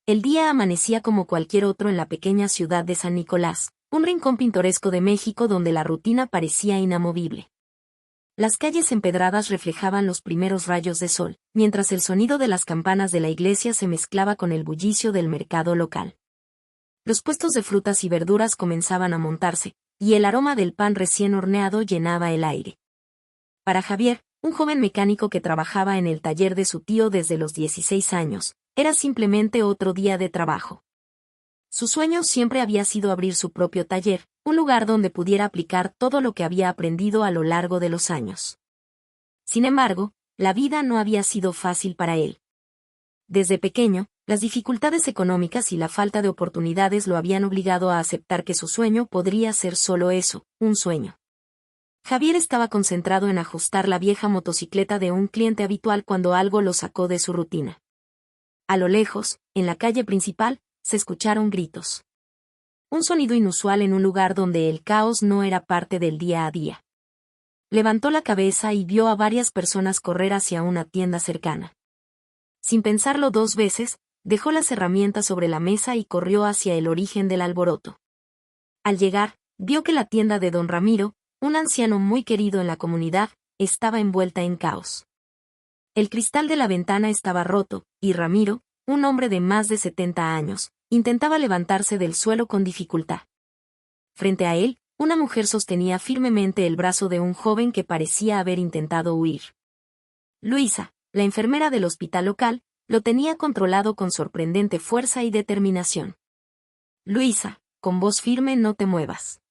El día amanecía como cualquier otro en la pequeña ciudad de San Nicolás, un rincón pintoresco de México donde la rutina parecía inamovible. Las calles empedradas reflejaban los primeros rayos de sol, mientras el sonido de las campanas de la iglesia se mezclaba con el bullicio del mercado local. Los puestos de frutas y verduras comenzaban a montarse, y el aroma del pan recién horneado llenaba el aire. Para Javier, un joven mecánico que trabajaba en el taller de su tío desde los 16 años, era simplemente otro día de trabajo. Su sueño siempre había sido abrir su propio taller, un lugar donde pudiera aplicar todo lo que había aprendido a lo largo de los años. Sin embargo, la vida no había sido fácil para él. Desde pequeño, las dificultades económicas y la falta de oportunidades lo habían obligado a aceptar que su sueño podría ser solo eso, un sueño. Javier estaba concentrado en ajustar la vieja motocicleta de un cliente habitual cuando algo lo sacó de su rutina. A lo lejos, en la calle principal, se escucharon gritos. Un sonido inusual en un lugar donde el caos no era parte del día a día. Levantó la cabeza y vio a varias personas correr hacia una tienda cercana. Sin pensarlo dos veces, dejó las herramientas sobre la mesa y corrió hacia el origen del alboroto. Al llegar, vio que la tienda de don Ramiro, un anciano muy querido en la comunidad, estaba envuelta en caos. El cristal de la ventana estaba roto, y Ramiro, un hombre de más de 70 años, intentaba levantarse del suelo con dificultad. Frente a él, una mujer sostenía firmemente el brazo de un joven que parecía haber intentado huir. Luisa, la enfermera del hospital local, lo tenía controlado con sorprendente fuerza y determinación. Luisa, con voz firme, no te muevas.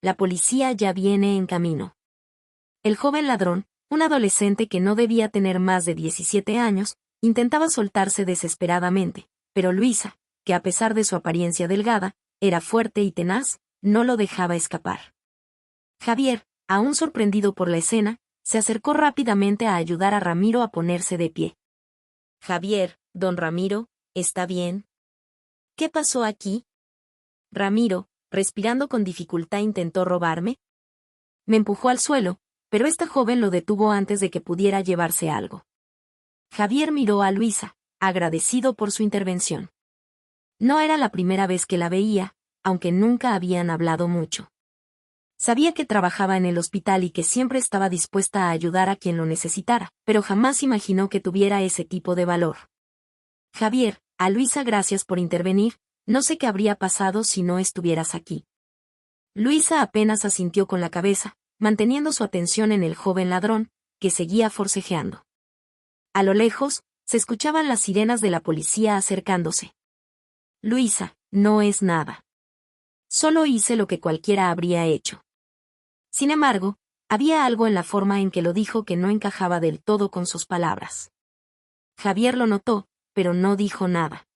La policía ya viene en camino. El joven ladrón, un adolescente que no debía tener más de 17 años, intentaba soltarse desesperadamente, pero Luisa, que a pesar de su apariencia delgada, era fuerte y tenaz, no lo dejaba escapar. Javier, aún sorprendido por la escena, se acercó rápidamente a ayudar a Ramiro a ponerse de pie. Javier, don Ramiro, ¿está bien? ¿Qué pasó aquí? Ramiro, respirando con dificultad, intentó robarme. Me empujó al suelo, pero esta joven lo detuvo antes de que pudiera llevarse algo. Javier miró a Luisa, agradecido por su intervención. No era la primera vez que la veía, aunque nunca habían hablado mucho. Sabía que trabajaba en el hospital y que siempre estaba dispuesta a ayudar a quien lo necesitara, pero jamás imaginó que tuviera ese tipo de valor. Javier, a Luisa, gracias por intervenir, no sé qué habría pasado si no estuvieras aquí. Luisa apenas asintió con la cabeza, manteniendo su atención en el joven ladrón, que seguía forcejeando. A lo lejos, se escuchaban las sirenas de la policía acercándose. Luisa, no es nada. Solo hice lo que cualquiera habría hecho. Sin embargo, había algo en la forma en que lo dijo que no encajaba del todo con sus palabras. Javier lo notó, pero no dijo nada.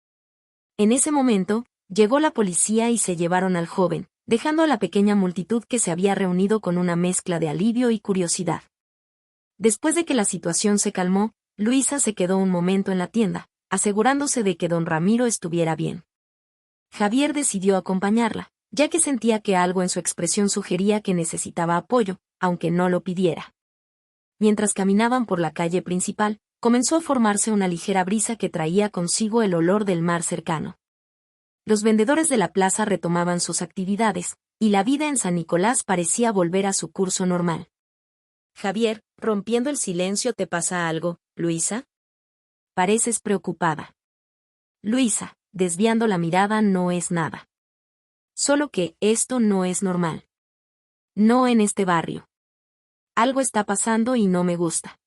En ese momento, llegó la policía y se llevaron al joven, dejando a la pequeña multitud que se había reunido con una mezcla de alivio y curiosidad. Después de que la situación se calmó, Luisa se quedó un momento en la tienda, asegurándose de que don Ramiro estuviera bien. Javier decidió acompañarla, ya que sentía que algo en su expresión sugería que necesitaba apoyo, aunque no lo pidiera. Mientras caminaban por la calle principal, comenzó a formarse una ligera brisa que traía consigo el olor del mar cercano. Los vendedores de la plaza retomaban sus actividades, y la vida en San Nicolás parecía volver a su curso normal. Javier, rompiendo el silencio, ¿te pasa algo, Luisa? Pareces preocupada. Luisa, desviando la mirada, no es nada. Solo que esto no es normal. No en este barrio. Algo está pasando y no me gusta.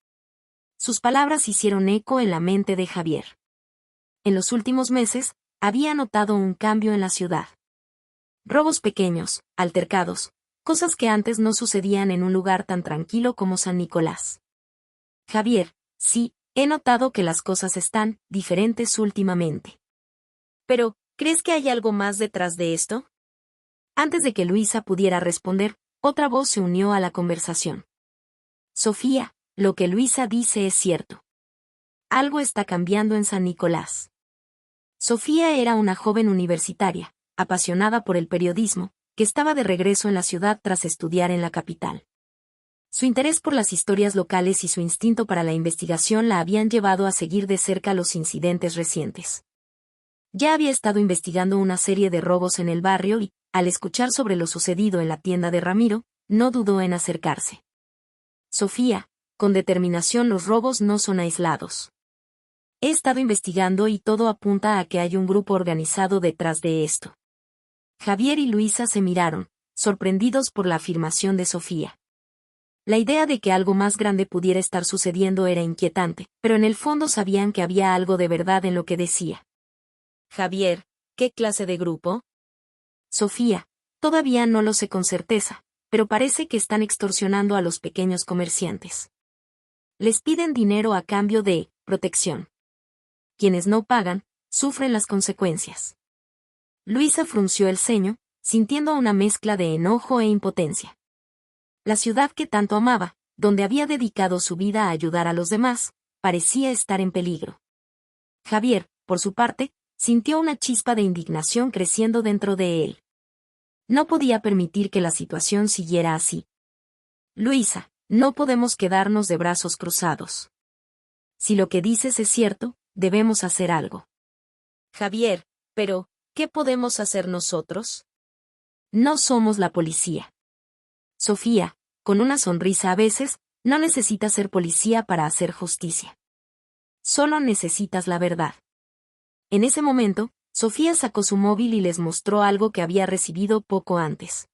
Sus palabras hicieron eco en la mente de Javier. En los últimos meses, había notado un cambio en la ciudad. Robos pequeños, altercados, cosas que antes no sucedían en un lugar tan tranquilo como San Nicolás. Javier, sí, he notado que las cosas están diferentes últimamente. Pero, ¿crees que hay algo más detrás de esto? Antes de que Luisa pudiera responder, otra voz se unió a la conversación. Sofía, lo que Luisa dice es cierto. Algo está cambiando en San Nicolás. Sofía era una joven universitaria, apasionada por el periodismo, que estaba de regreso en la ciudad tras estudiar en la capital. Su interés por las historias locales y su instinto para la investigación la habían llevado a seguir de cerca los incidentes recientes. Ya había estado investigando una serie de robos en el barrio y, al escuchar sobre lo sucedido en la tienda de Ramiro, no dudó en acercarse. Sofía, con determinación, los robos no son aislados. He estado investigando y todo apunta a que hay un grupo organizado detrás de esto. Javier y Luisa se miraron, sorprendidos por la afirmación de Sofía. La idea de que algo más grande pudiera estar sucediendo era inquietante, pero en el fondo sabían que había algo de verdad en lo que decía. Javier, ¿qué clase de grupo? Sofía, todavía no lo sé con certeza, pero parece que están extorsionando a los pequeños comerciantes. Les piden dinero a cambio de protección. Quienes no pagan, sufren las consecuencias. Luisa frunció el ceño, sintiendo una mezcla de enojo e impotencia. La ciudad que tanto amaba, donde había dedicado su vida a ayudar a los demás, parecía estar en peligro. Javier, por su parte, sintió una chispa de indignación creciendo dentro de él. No podía permitir que la situación siguiera así. Luisa, no podemos quedarnos de brazos cruzados. Si lo que dices es cierto, debemos hacer algo. Javier, pero, ¿qué podemos hacer nosotros? No somos la policía. Sofía, con una sonrisa a veces, no necesitas ser policía para hacer justicia. Solo necesitas la verdad. En ese momento, Sofía sacó su móvil y les mostró algo que había recibido poco antes.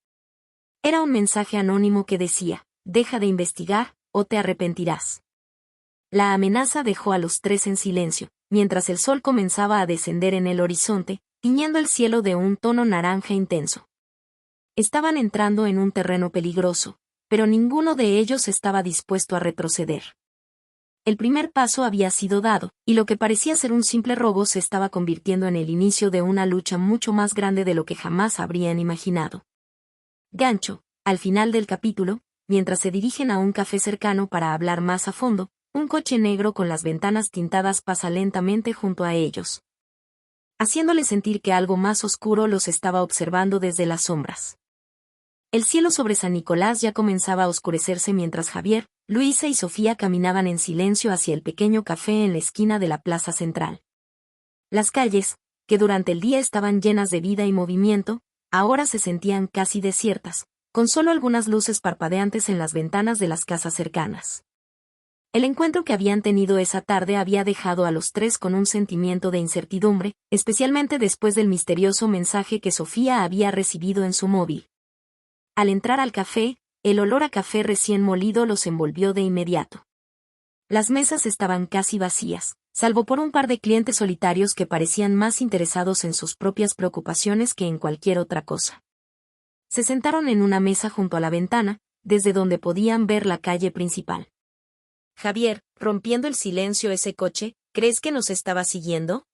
Era un mensaje anónimo que decía, deja de investigar, o te arrepentirás. La amenaza dejó a los tres en silencio, mientras el sol comenzaba a descender en el horizonte, tiñendo el cielo de un tono naranja intenso. Estaban entrando en un terreno peligroso, pero ninguno de ellos estaba dispuesto a retroceder. El primer paso había sido dado, y lo que parecía ser un simple robo se estaba convirtiendo en el inicio de una lucha mucho más grande de lo que jamás habrían imaginado. Gancho, al final del capítulo, mientras se dirigen a un café cercano para hablar más a fondo, un coche negro con las ventanas tintadas pasa lentamente junto a ellos, haciéndoles sentir que algo más oscuro los estaba observando desde las sombras. El cielo sobre San Nicolás ya comenzaba a oscurecerse mientras Javier, Luisa y Sofía caminaban en silencio hacia el pequeño café en la esquina de la plaza central. Las calles, que durante el día estaban llenas de vida y movimiento, ahora se sentían casi desiertas, con solo algunas luces parpadeantes en las ventanas de las casas cercanas. El encuentro que habían tenido esa tarde había dejado a los tres con un sentimiento de incertidumbre, especialmente después del misterioso mensaje que Sofía había recibido en su móvil. Al entrar al café, el olor a café recién molido los envolvió de inmediato. Las mesas estaban casi vacías, salvo por un par de clientes solitarios que parecían más interesados en sus propias preocupaciones que en cualquier otra cosa. Se sentaron en una mesa junto a la ventana, desde donde podían ver la calle principal. Javier, rompiendo el silencio, ese coche, ¿crees que nos estaba siguiendo?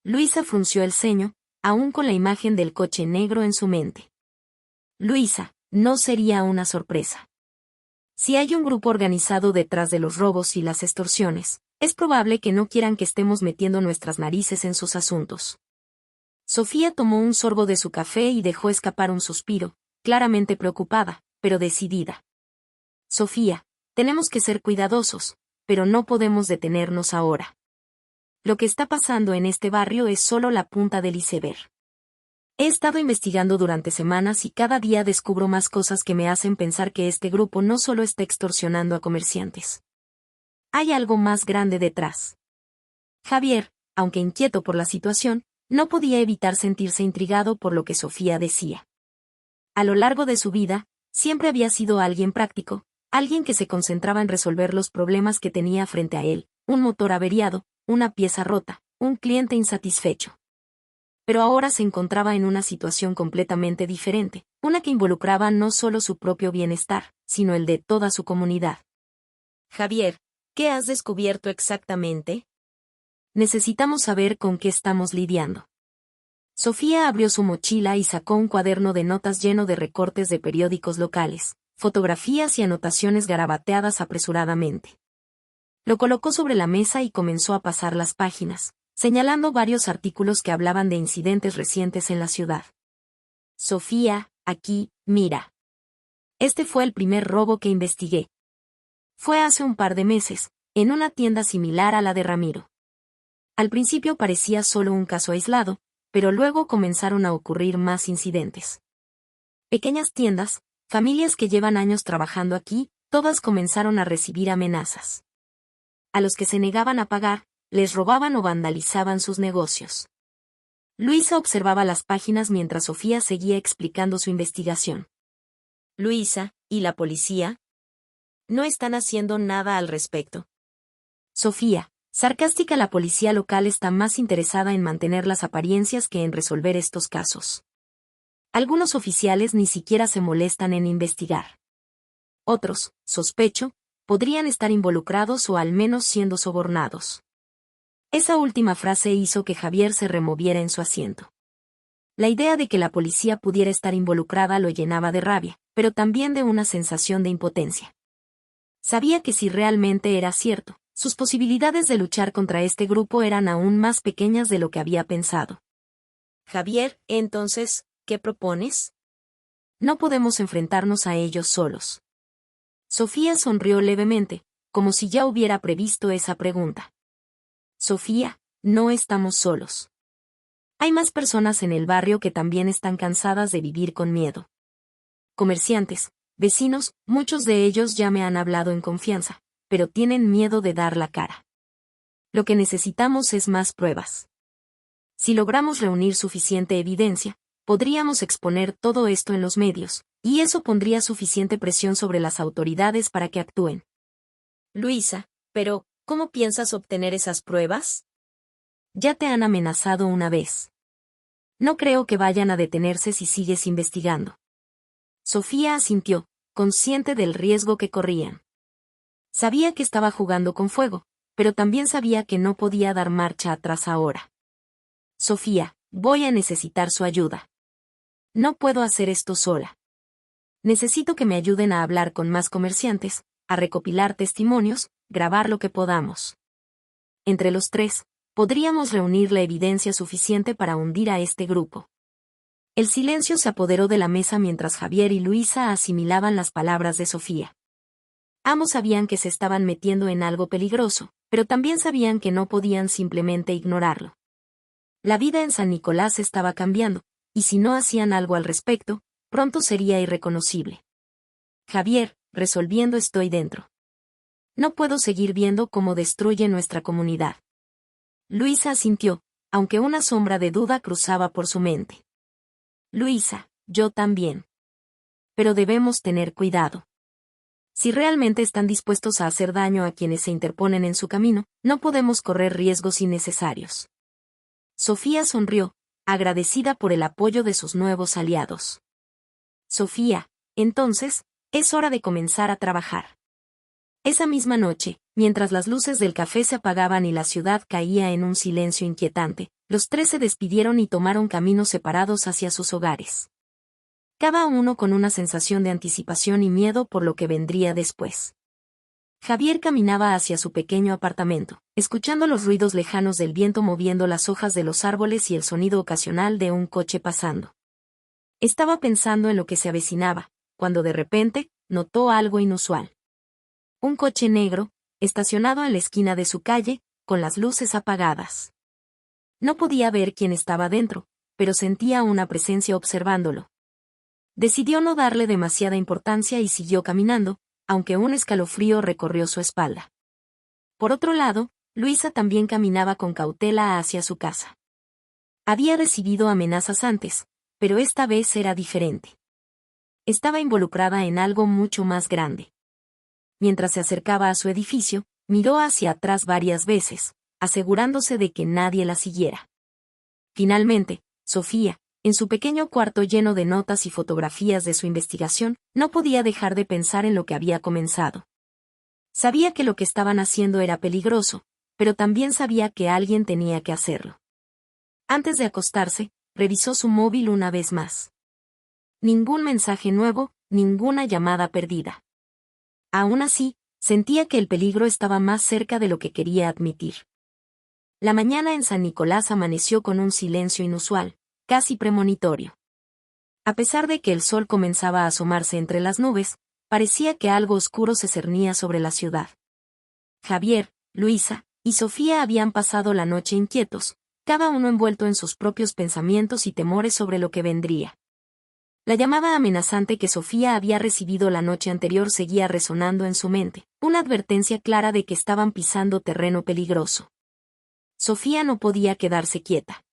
Luisa frunció el ceño, aún con la imagen del coche negro en su mente. Luisa, no sería una sorpresa. Si hay un grupo organizado detrás de los robos y las extorsiones, es probable que no quieran que estemos metiendo nuestras narices en sus asuntos. Sofía tomó un sorbo de su café y dejó escapar un suspiro, claramente preocupada, pero decidida. Sofía, tenemos que ser cuidadosos, pero no podemos detenernos ahora. Lo que está pasando en este barrio es solo la punta del iceberg. He estado investigando durante semanas y cada día descubro más cosas que me hacen pensar que este grupo no solo está extorsionando a comerciantes. Hay algo más grande detrás. Javier, aunque inquieto por la situación, no podía evitar sentirse intrigado por lo que Sofía decía. A lo largo de su vida, siempre había sido alguien práctico, alguien que se concentraba en resolver los problemas que tenía frente a él, un motor averiado, una pieza rota, un cliente insatisfecho. Pero ahora se encontraba en una situación completamente diferente, una que involucraba no solo su propio bienestar, sino el de toda su comunidad. Javier, ¿qué has descubierto exactamente? Necesitamos saber con qué estamos lidiando. Sofía abrió su mochila y sacó un cuaderno de notas lleno de recortes de periódicos locales, fotografías y anotaciones garabateadas apresuradamente. Lo colocó sobre la mesa y comenzó a pasar las páginas, señalando varios artículos que hablaban de incidentes recientes en la ciudad. Sofía, aquí, mira. Este fue el primer robo que investigué. Fue hace un par de meses, en una tienda similar a la de Ramiro. Al principio parecía solo un caso aislado, pero luego comenzaron a ocurrir más incidentes. Pequeñas tiendas, familias que llevan años trabajando aquí, todas comenzaron a recibir amenazas. A los que se negaban a pagar, les robaban o vandalizaban sus negocios. Luisa observaba las páginas mientras Sofía seguía explicando su investigación. Luisa, ¿y la policía? ¿No están haciendo nada al respecto? Sofía, sarcástica, la policía local está más interesada en mantener las apariencias que en resolver estos casos. Algunos oficiales ni siquiera se molestan en investigar. Otros, sospecho, podrían estar involucrados o al menos siendo sobornados. Esa última frase hizo que Javier se removiera en su asiento. La idea de que la policía pudiera estar involucrada lo llenaba de rabia, pero también de una sensación de impotencia. Sabía que si realmente era cierto, sus posibilidades de luchar contra este grupo eran aún más pequeñas de lo que había pensado. Javier, entonces, ¿qué propones? No podemos enfrentarnos a ellos solos. Sofía sonrió levemente, como si ya hubiera previsto esa pregunta. Sofía, no estamos solos. Hay más personas en el barrio que también están cansadas de vivir con miedo. Comerciantes, vecinos, muchos de ellos ya me han hablado en confianza, pero tienen miedo de dar la cara. Lo que necesitamos es más pruebas. Si logramos reunir suficiente evidencia, podríamos exponer todo esto en los medios, y eso pondría suficiente presión sobre las autoridades para que actúen. Luisa, pero, ¿cómo piensas obtener esas pruebas? Ya te han amenazado una vez. No creo que vayan a detenerse si sigues investigando. Sofía asintió, consciente del riesgo que corrían. Sabía que estaba jugando con fuego, pero también sabía que no podía dar marcha atrás ahora. Sofía, voy a necesitar su ayuda. No puedo hacer esto sola. Necesito que me ayuden a hablar con más comerciantes, a recopilar testimonios, grabar lo que podamos. Entre los tres, podríamos reunir la evidencia suficiente para hundir a este grupo. El silencio se apoderó de la mesa mientras Javier y Luisa asimilaban las palabras de Sofía. Ambos sabían que se estaban metiendo en algo peligroso, pero también sabían que no podían simplemente ignorarlo. La vida en San Nicolás estaba cambiando, y si no hacían algo al respecto, pronto sería irreconocible. Javier, resolviendo estoy dentro. No puedo seguir viendo cómo destruye nuestra comunidad. Luisa asintió, aunque una sombra de duda cruzaba por su mente. Luisa, yo también. Pero debemos tener cuidado. Si realmente están dispuestos a hacer daño a quienes se interponen en su camino, no podemos correr riesgos innecesarios. Sofía sonrió, agradecida por el apoyo de sus nuevos aliados. Sofía, entonces, es hora de comenzar a trabajar. Esa misma noche, mientras las luces del café se apagaban y la ciudad caía en un silencio inquietante, los tres se despidieron y tomaron caminos separados hacia sus hogares. Cada uno con una sensación de anticipación y miedo por lo que vendría después. Javier caminaba hacia su pequeño apartamento, escuchando los ruidos lejanos del viento moviendo las hojas de los árboles y el sonido ocasional de un coche pasando. Estaba pensando en lo que se avecinaba, cuando de repente, notó algo inusual. Un coche negro, estacionado en la esquina de su calle, con las luces apagadas. No podía ver quién estaba dentro, pero sentía una presencia observándolo. Decidió no darle demasiada importancia y siguió caminando, aunque un escalofrío recorrió su espalda. Por otro lado, Luisa también caminaba con cautela hacia su casa. Había recibido amenazas antes, pero esta vez era diferente. Estaba involucrada en algo mucho más grande. Mientras se acercaba a su edificio, miró hacia atrás varias veces, asegurándose de que nadie la siguiera. Finalmente, Sofía, en su pequeño cuarto lleno de notas y fotografías de su investigación, no podía dejar de pensar en lo que había comenzado. Sabía que lo que estaban haciendo era peligroso, pero también sabía que alguien tenía que hacerlo. Antes de acostarse, revisó su móvil una vez más. Ningún mensaje nuevo, ninguna llamada perdida. Aún así, sentía que el peligro estaba más cerca de lo que quería admitir. La mañana en San Nicolás amaneció con un silencio inusual, casi premonitorio. A pesar de que el sol comenzaba a asomarse entre las nubes, parecía que algo oscuro se cernía sobre la ciudad. Javier, Luisa, y Sofía habían pasado la noche inquietos, cada uno envuelto en sus propios pensamientos y temores sobre lo que vendría. La llamada amenazante que Sofía había recibido la noche anterior seguía resonando en su mente, una advertencia clara de que estaban pisando terreno peligroso. Sofía no podía quedarse quieta.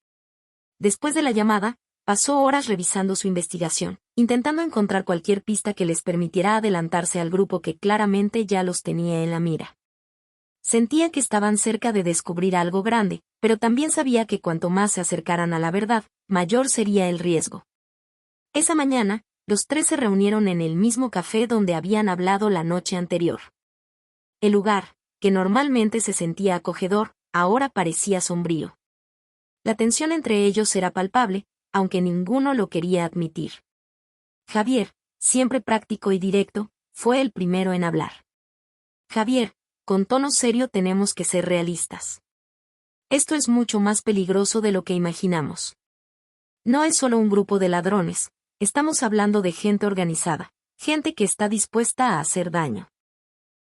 Después de la llamada, pasó horas revisando su investigación, intentando encontrar cualquier pista que les permitiera adelantarse al grupo que claramente ya los tenía en la mira. Sentía que estaban cerca de descubrir algo grande, pero también sabía que cuanto más se acercaran a la verdad, mayor sería el riesgo. Esa mañana, los tres se reunieron en el mismo café donde habían hablado la noche anterior. El lugar, que normalmente se sentía acogedor, ahora parecía sombrío. La tensión entre ellos era palpable, aunque ninguno lo quería admitir. Javier, siempre práctico y directo, fue el primero en hablar. Javier, con tono serio tenemos que ser realistas. Esto es mucho más peligroso de lo que imaginamos. No es solo un grupo de ladrones, estamos hablando de gente organizada, gente que está dispuesta a hacer daño.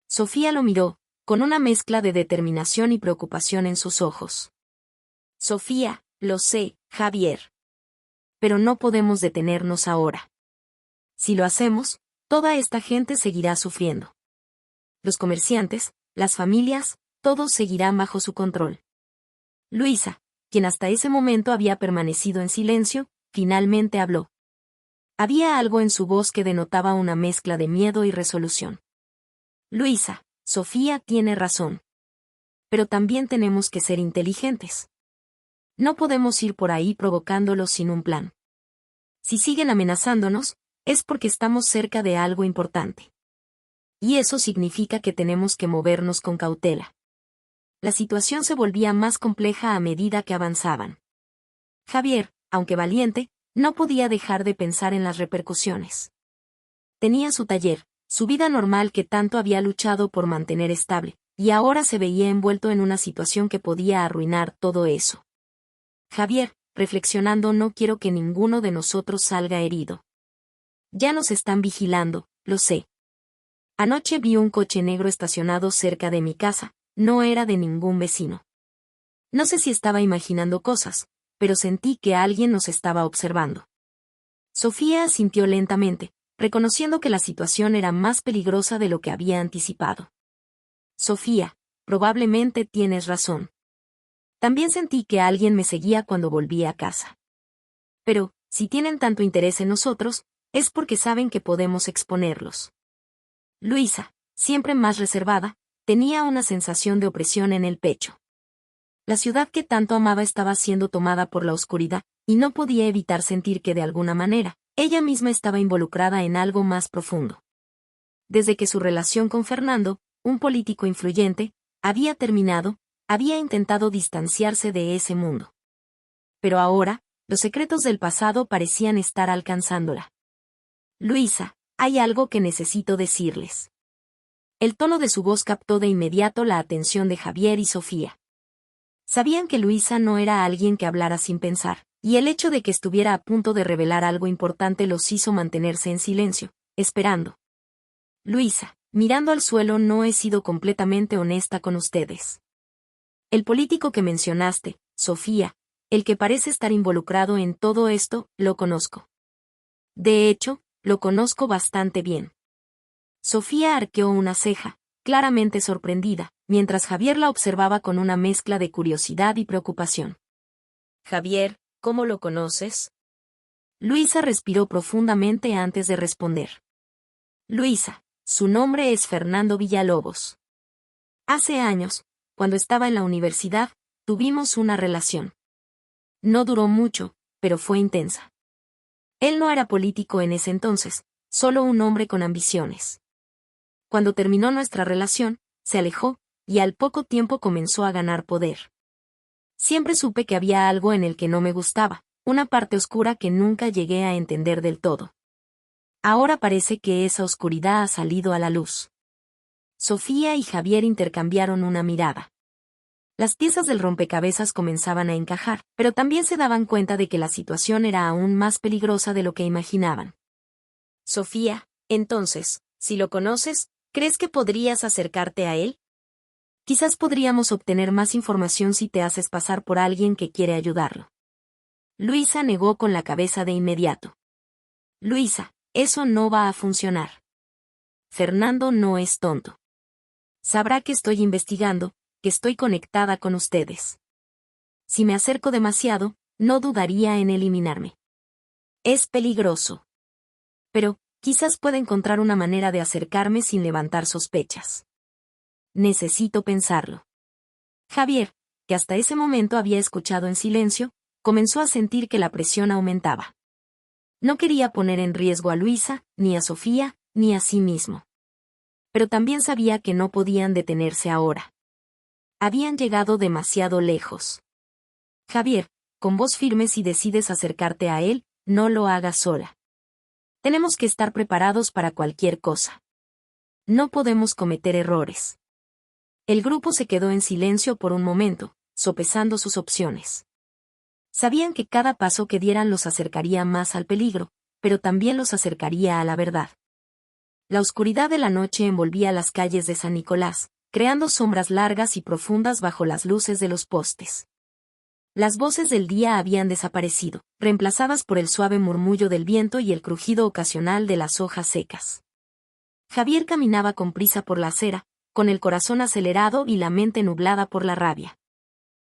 Sofía lo miró, con una mezcla de determinación y preocupación en sus ojos. Sofía, lo sé, Javier. Pero no podemos detenernos ahora. Si lo hacemos, toda esta gente seguirá sufriendo. Los comerciantes, las familias, todos seguirán bajo su control. Luisa, quien hasta ese momento había permanecido en silencio, finalmente habló. Había algo en su voz que denotaba una mezcla de miedo y resolución. Luisa, Sofía tiene razón. Pero también tenemos que ser inteligentes. No podemos ir por ahí provocándolos sin un plan. Si siguen amenazándonos, es porque estamos cerca de algo importante. Y eso significa que tenemos que movernos con cautela. La situación se volvía más compleja a medida que avanzaban. Javier, aunque valiente, no podía dejar de pensar en las repercusiones. Tenía su taller, su vida normal que tanto había luchado por mantener estable, y ahora se veía envuelto en una situación que podía arruinar todo eso. Javier, reflexionando, no quiero que ninguno de nosotros salga herido. Ya nos están vigilando, lo sé. Anoche vi un coche negro estacionado cerca de mi casa, no era de ningún vecino. No sé si estaba imaginando cosas, pero sentí que alguien nos estaba observando. Sofía asintió lentamente, reconociendo que la situación era más peligrosa de lo que había anticipado. Sofía, probablemente tienes razón. También sentí que alguien me seguía cuando volví a casa. Pero, si tienen tanto interés en nosotros, es porque saben que podemos exponerlos. Luisa, siempre más reservada, tenía una sensación de opresión en el pecho. La ciudad que tanto amaba estaba siendo tomada por la oscuridad, y no podía evitar sentir que de alguna manera, ella misma estaba involucrada en algo más profundo. Desde que su relación con Fernando, un político influyente, había terminado, había intentado distanciarse de ese mundo. Pero ahora, los secretos del pasado parecían estar alcanzándola. Luisa, hay algo que necesito decirles. El tono de su voz captó de inmediato la atención de Javier y Sofía. Sabían que Luisa no era alguien que hablara sin pensar, y el hecho de que estuviera a punto de revelar algo importante los hizo mantenerse en silencio, esperando. Luisa, mirando al suelo, no he sido completamente honesta con ustedes. El político que mencionaste, Sofía, el que parece estar involucrado en todo esto, lo conozco. De hecho, lo conozco bastante bien. Sofía arqueó una ceja, claramente sorprendida, mientras Javier la observaba con una mezcla de curiosidad y preocupación. Javier, ¿cómo lo conoces? Luisa respiró profundamente antes de responder. Luisa, su nombre es Fernando Villalobos. Hace años, cuando estaba en la universidad, tuvimos una relación. No duró mucho, pero fue intensa. Él no era político en ese entonces, solo un hombre con ambiciones. Cuando terminó nuestra relación, se alejó, y al poco tiempo comenzó a ganar poder. Siempre supe que había algo en el que no me gustaba, una parte oscura que nunca llegué a entender del todo. Ahora parece que esa oscuridad ha salido a la luz. Sofía y Javier intercambiaron una mirada. Las piezas del rompecabezas comenzaban a encajar, pero también se daban cuenta de que la situación era aún más peligrosa de lo que imaginaban. Sofía, entonces, si lo conoces, ¿crees que podrías acercarte a él? Quizás podríamos obtener más información si te haces pasar por alguien que quiere ayudarlo. Luisa negó con la cabeza de inmediato. Luisa, eso no va a funcionar. Fernando no es tonto. Sabrá que estoy investigando, que estoy conectada con ustedes. Si me acerco demasiado, no dudaría en eliminarme. Es peligroso. Pero, quizás pueda encontrar una manera de acercarme sin levantar sospechas. Necesito pensarlo. Javier, que hasta ese momento había escuchado en silencio, comenzó a sentir que la presión aumentaba. No quería poner en riesgo a Luisa, ni a Sofía, ni a sí mismo. Pero también sabía que no podían detenerse ahora. Habían llegado demasiado lejos. Javier, con voz firme, si decides acercarte a él, no lo hagas sola. Tenemos que estar preparados para cualquier cosa. No podemos cometer errores. El grupo se quedó en silencio por un momento, sopesando sus opciones. Sabían que cada paso que dieran los acercaría más al peligro, pero también los acercaría a la verdad. La oscuridad de la noche envolvía las calles de San Nicolás, creando sombras largas y profundas bajo las luces de los postes. Las voces del día habían desaparecido, reemplazadas por el suave murmullo del viento y el crujido ocasional de las hojas secas. Javier caminaba con prisa por la acera, con el corazón acelerado y la mente nublada por la rabia.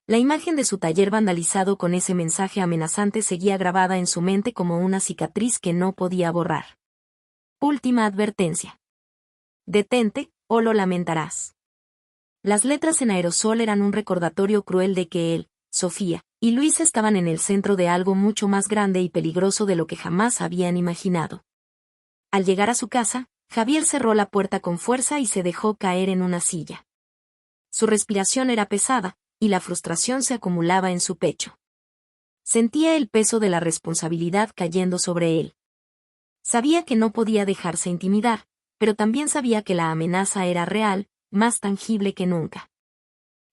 La imagen de su taller vandalizado con ese mensaje amenazante seguía grabada en su mente como una cicatriz que no podía borrar. Última advertencia. Detente, o lo lamentarás. Las letras en aerosol eran un recordatorio cruel de que él, Sofía, y Luisa estaban en el centro de algo mucho más grande y peligroso de lo que jamás habían imaginado. Al llegar a su casa, Javier cerró la puerta con fuerza y se dejó caer en una silla. Su respiración era pesada, y la frustración se acumulaba en su pecho. Sentía el peso de la responsabilidad cayendo sobre él. Sabía que no podía dejarse intimidar, pero también sabía que la amenaza era real, más tangible que nunca.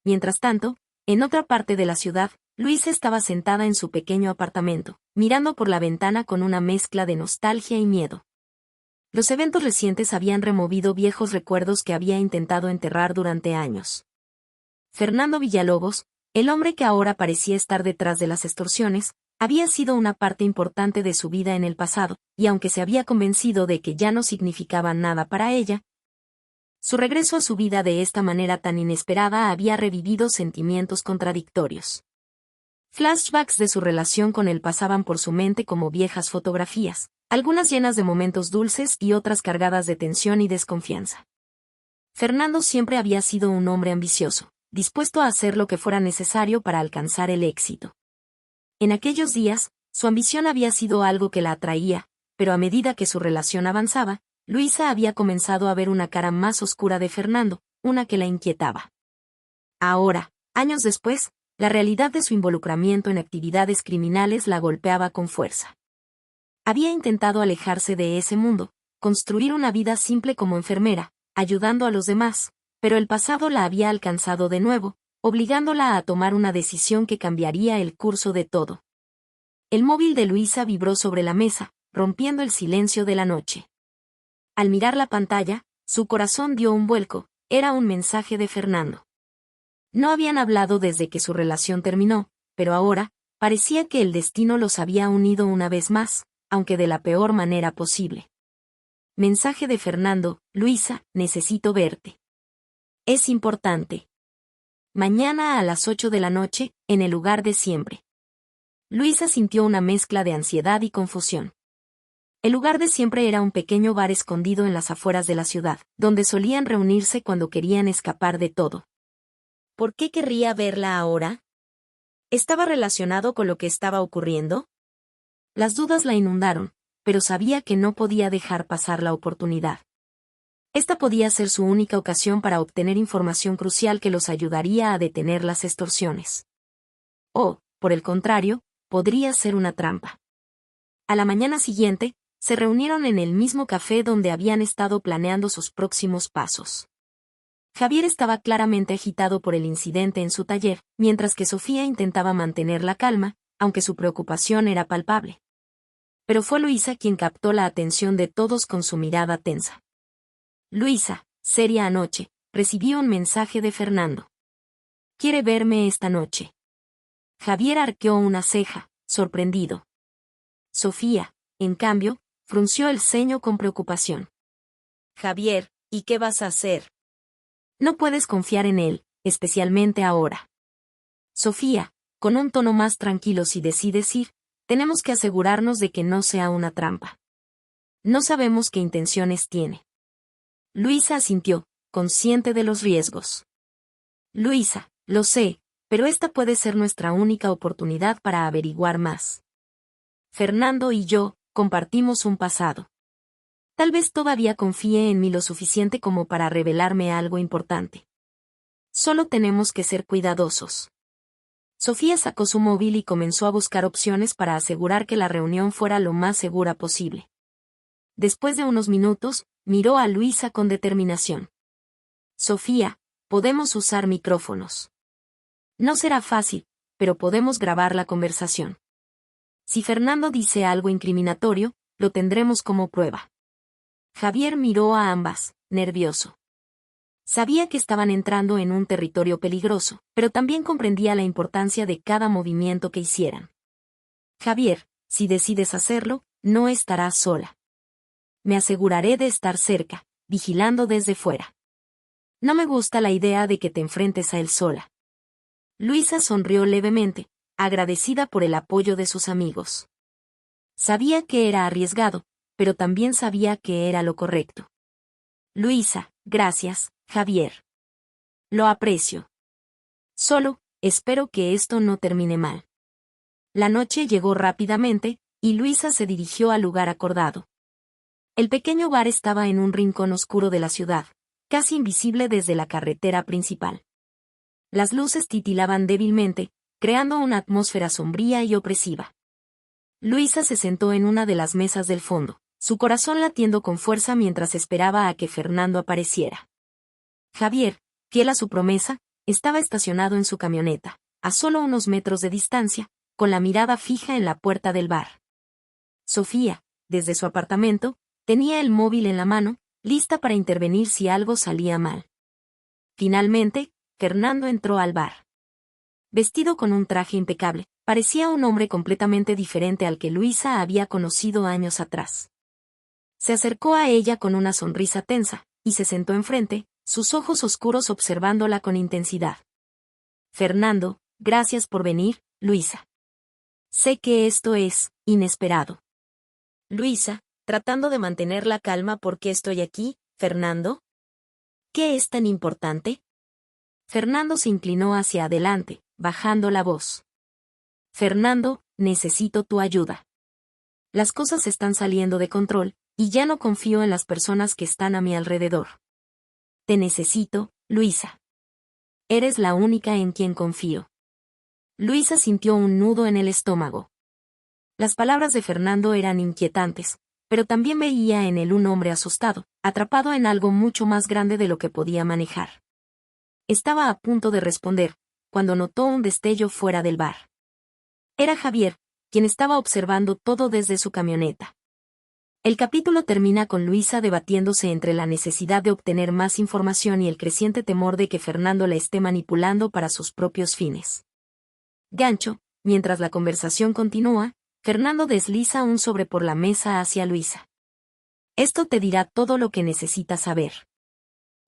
Mientras tanto, en otra parte de la ciudad, Luisa estaba sentada en su pequeño apartamento, mirando por la ventana con una mezcla de nostalgia y miedo. Los eventos recientes habían removido viejos recuerdos que había intentado enterrar durante años. Fernando Villalobos, el hombre que ahora parecía estar detrás de las extorsiones, había sido una parte importante de su vida en el pasado, y aunque se había convencido de que ya no significaba nada para ella, su regreso a su vida de esta manera tan inesperada había revivido sentimientos contradictorios. Flashbacks de su relación con él pasaban por su mente como viejas fotografías, algunas llenas de momentos dulces y otras cargadas de tensión y desconfianza. Fernando siempre había sido un hombre ambicioso, dispuesto a hacer lo que fuera necesario para alcanzar el éxito. En aquellos días, su ambición había sido algo que la atraía, pero a medida que su relación avanzaba, Luisa había comenzado a ver una cara más oscura de Fernando, una que la inquietaba. Ahora, años después, la realidad de su involucramiento en actividades criminales la golpeaba con fuerza. Había intentado alejarse de ese mundo, construir una vida simple como enfermera, ayudando a los demás, pero el pasado la había alcanzado de nuevo, obligándola a tomar una decisión que cambiaría el curso de todo. El móvil de Luisa vibró sobre la mesa, rompiendo el silencio de la noche. Al mirar la pantalla, su corazón dio un vuelco, era un mensaje de Fernando. No habían hablado desde que su relación terminó, pero ahora, parecía que el destino los había unido una vez más, aunque de la peor manera posible. Mensaje de Fernando: Luisa, necesito verte. Es importante. Mañana a las 8 de la noche, en el lugar de siempre. Luisa sintió una mezcla de ansiedad y confusión. El lugar de siempre era un pequeño bar escondido en las afueras de la ciudad, donde solían reunirse cuando querían escapar de todo. ¿Por qué querría verla ahora? ¿Estaba relacionado con lo que estaba ocurriendo? Las dudas la inundaron, pero sabía que no podía dejar pasar la oportunidad. Esta podía ser su única ocasión para obtener información crucial que los ayudaría a detener las extorsiones. O, por el contrario, podría ser una trampa. A la mañana siguiente, se reunieron en el mismo café donde habían estado planeando sus próximos pasos. Javier estaba claramente agitado por el incidente en su taller, mientras que Sofía intentaba mantener la calma, aunque su preocupación era palpable. Pero fue Luisa quien captó la atención de todos con su mirada tensa. Luisa, seria anoche, recibí un mensaje de Fernando. ¿Quiere verme esta noche? Javier arqueó una ceja, sorprendido. Sofía, en cambio, frunció el ceño con preocupación. Javier, ¿y qué vas a hacer? No puedes confiar en él, especialmente ahora. Sofía, con un tono más tranquilo, si decides ir, tenemos que asegurarnos de que no sea una trampa. No sabemos qué intenciones tiene. Luisa asintió, consciente de los riesgos. Luisa, lo sé, pero esta puede ser nuestra única oportunidad para averiguar más. Fernando y yo compartimos un pasado. Tal vez todavía confíe en mí lo suficiente como para revelarme algo importante. Solo tenemos que ser cuidadosos. Sofía sacó su móvil y comenzó a buscar opciones para asegurar que la reunión fuera lo más segura posible. Después de unos minutos, miró a Luisa con determinación. Sofía, podemos usar micrófonos. No será fácil, pero podemos grabar la conversación. Si Fernando dice algo incriminatorio, lo tendremos como prueba. Javier miró a ambas, nervioso. Sabía que estaban entrando en un territorio peligroso, pero también comprendía la importancia de cada movimiento que hicieran. Javier, si decides hacerlo, no estarás sola. Me aseguraré de estar cerca, vigilando desde fuera. No me gusta la idea de que te enfrentes a él sola. Luisa sonrió levemente, agradecida por el apoyo de sus amigos. Sabía que era arriesgado, pero también sabía que era lo correcto. Luisa, gracias, Javier. Lo aprecio. Solo, espero que esto no termine mal. La noche llegó rápidamente, y Luisa se dirigió al lugar acordado. El pequeño bar estaba en un rincón oscuro de la ciudad, casi invisible desde la carretera principal. Las luces titilaban débilmente, creando una atmósfera sombría y opresiva. Luisa se sentó en una de las mesas del fondo, su corazón latiendo con fuerza mientras esperaba a que Fernando apareciera. Javier, fiel a su promesa, estaba estacionado en su camioneta, a solo unos metros de distancia, con la mirada fija en la puerta del bar. Sofía, desde su apartamento, tenía el móvil en la mano, lista para intervenir si algo salía mal. Finalmente, Fernando entró al bar. Vestido con un traje impecable, parecía un hombre completamente diferente al que Luisa había conocido años atrás. Se acercó a ella con una sonrisa tensa, y se sentó enfrente, sus ojos oscuros observándola con intensidad. Fernando, gracias por venir, Luisa. Sé que esto es inesperado. Luisa, tratando de mantener la calma. ¿Por qué estoy aquí, Fernando? ¿Qué es tan importante? Fernando se inclinó hacia adelante, bajando la voz. Fernando, necesito tu ayuda. Las cosas están saliendo de control, y ya no confío en las personas que están a mi alrededor. Te necesito, Luisa. Eres la única en quien confío. Luisa sintió un nudo en el estómago. Las palabras de Fernando eran inquietantes, pero también veía en él un hombre asustado, atrapado en algo mucho más grande de lo que podía manejar. Estaba a punto de responder, cuando notó un destello fuera del bar. Era Javier, quien estaba observando todo desde su camioneta. El capítulo termina con Luisa debatiéndose entre la necesidad de obtener más información y el creciente temor de que Fernando la esté manipulando para sus propios fines. Gancho, mientras la conversación continúa, Fernando desliza un sobre por la mesa hacia Luisa. Esto te dirá todo lo que necesitas saber.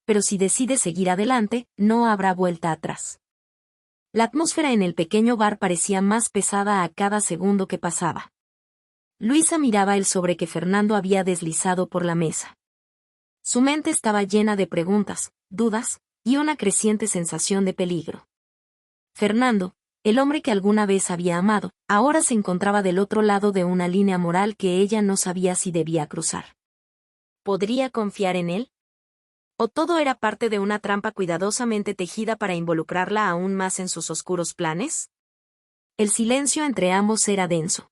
Pero si decides seguir adelante, no habrá vuelta atrás. La atmósfera en el pequeño bar parecía más pesada a cada segundo que pasaba. Luisa miraba el sobre que Fernando había deslizado por la mesa. Su mente estaba llena de preguntas, dudas, y una creciente sensación de peligro. Fernando, el hombre que alguna vez había amado, ahora se encontraba del otro lado de una línea moral que ella no sabía si debía cruzar. ¿Podría confiar en él? ¿O todo era parte de una trampa cuidadosamente tejida para involucrarla aún más en sus oscuros planes? El silencio entre ambos era denso.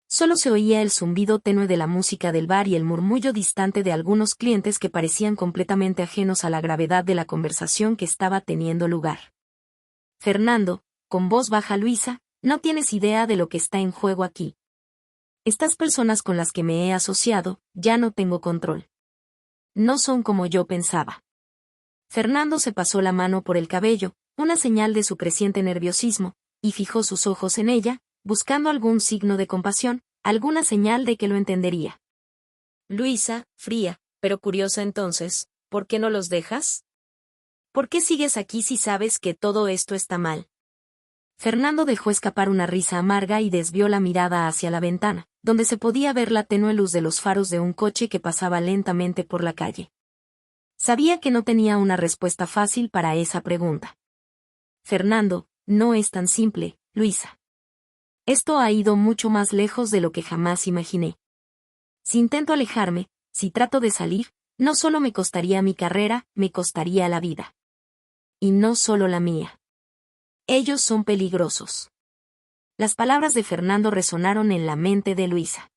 Solo se oía el zumbido tenue de la música del bar y el murmullo distante de algunos clientes que parecían completamente ajenos a la gravedad de la conversación que estaba teniendo lugar. Fernando, con voz baja Luisa, no tienes idea de lo que está en juego aquí. Estas personas con las que me he asociado, ya no tengo control. No son como yo pensaba. Fernando se pasó la mano por el cabello, una señal de su creciente nerviosismo, y fijó sus ojos en ella, buscando algún signo de compasión, alguna señal de que lo entendería. Luisa, fría, pero curiosa entonces, ¿por qué no los dejas? ¿Por qué sigues aquí si sabes que todo esto está mal? Fernando dejó escapar una risa amarga y desvió la mirada hacia la ventana, donde se podía ver la tenue luz de los faros de un coche que pasaba lentamente por la calle. Sabía que no tenía una respuesta fácil para esa pregunta. Fernando, no es tan simple, Luisa. Esto ha ido mucho más lejos de lo que jamás imaginé. Si intento alejarme, si trato de salir, no solo me costaría mi carrera, me costaría la vida. Y no solo la mía. Ellos son peligrosos. Las palabras de Fernando resonaron en la mente de Luisa.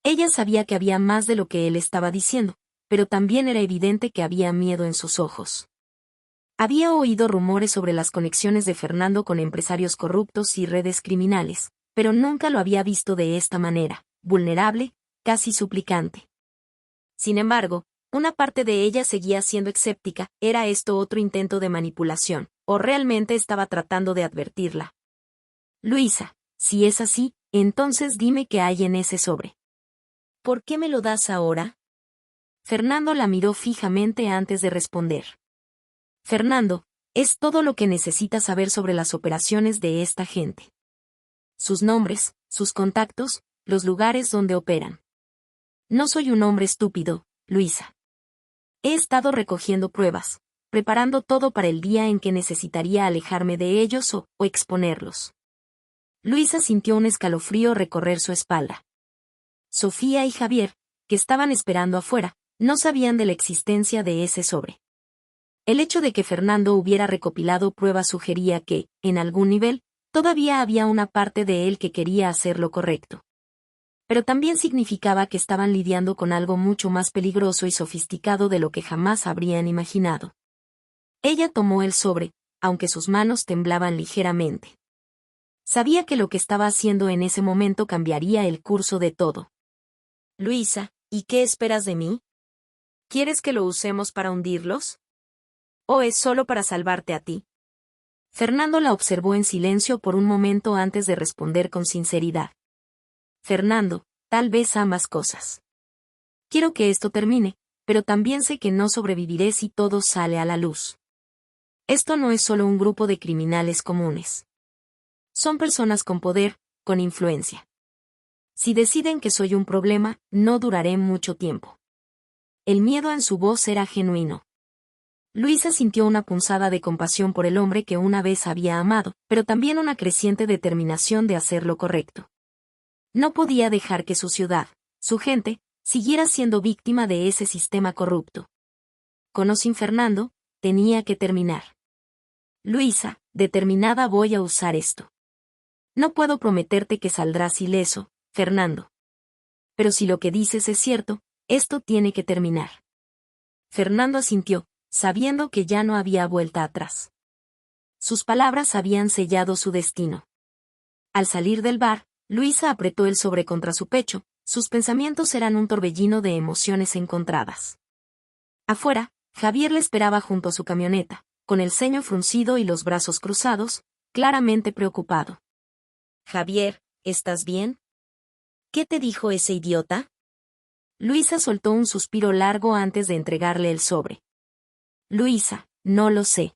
Ella sabía que había más de lo que él estaba diciendo, pero también era evidente que había miedo en sus ojos. Había oído rumores sobre las conexiones de Fernando con empresarios corruptos y redes criminales, pero nunca lo había visto de esta manera, vulnerable, casi suplicante. Sin embargo, una parte de ella seguía siendo escéptica, ¿era esto otro intento de manipulación, o realmente estaba tratando de advertirla? Luisa, si es así, entonces dime qué hay en ese sobre. ¿Por qué me lo das ahora? Fernando la miró fijamente antes de responder. Fernando, es todo lo que necesitas saber sobre las operaciones de esta gente. Sus nombres, sus contactos, los lugares donde operan. No soy un hombre estúpido, Luisa. He estado recogiendo pruebas, preparando todo para el día en que necesitaría alejarme de ellos o exponerlos. Luisa sintió un escalofrío recorrer su espalda. Sofía y Javier, que estaban esperando afuera, no sabían de la existencia de ese sobre. El hecho de que Fernando hubiera recopilado pruebas sugería que, en algún nivel, todavía había una parte de él que quería hacer lo correcto. Pero también significaba que estaban lidiando con algo mucho más peligroso y sofisticado de lo que jamás habrían imaginado. Ella tomó el sobre, aunque sus manos temblaban ligeramente. Sabía que lo que estaba haciendo en ese momento cambiaría el curso de todo. Luisa, ¿y qué esperas de mí? ¿Quieres que lo usemos para hundirlos? ¿O es solo para salvarte a ti? Fernando la observó en silencio por un momento antes de responder con sinceridad. Fernando, tal vez ambas cosas. Quiero que esto termine, pero también sé que no sobreviviré si todo sale a la luz. Esto no es solo un grupo de criminales comunes. Son personas con poder, con influencia. Si deciden que soy un problema, no duraré mucho tiempo. El miedo en su voz era genuino. Luisa sintió una punzada de compasión por el hombre que una vez había amado, pero también una creciente determinación de hacer lo correcto. No podía dejar que su ciudad, su gente, siguiera siendo víctima de ese sistema corrupto. Con o sin Fernando, tenía que terminar. Luisa, determinada voy a usar esto. No puedo prometerte que saldrás ileso, Fernando. Pero si lo que dices es cierto, esto tiene que terminar. Fernando asintió, sabiendo que ya no había vuelta atrás. Sus palabras habían sellado su destino. Al salir del bar, Luisa apretó el sobre contra su pecho, sus pensamientos eran un torbellino de emociones encontradas. Afuera, Javier le esperaba junto a su camioneta, con el ceño fruncido y los brazos cruzados, claramente preocupado. Javier, ¿estás bien? ¿Qué te dijo ese idiota? Luisa soltó un suspiro largo antes de entregarle el sobre. Luisa, no lo sé.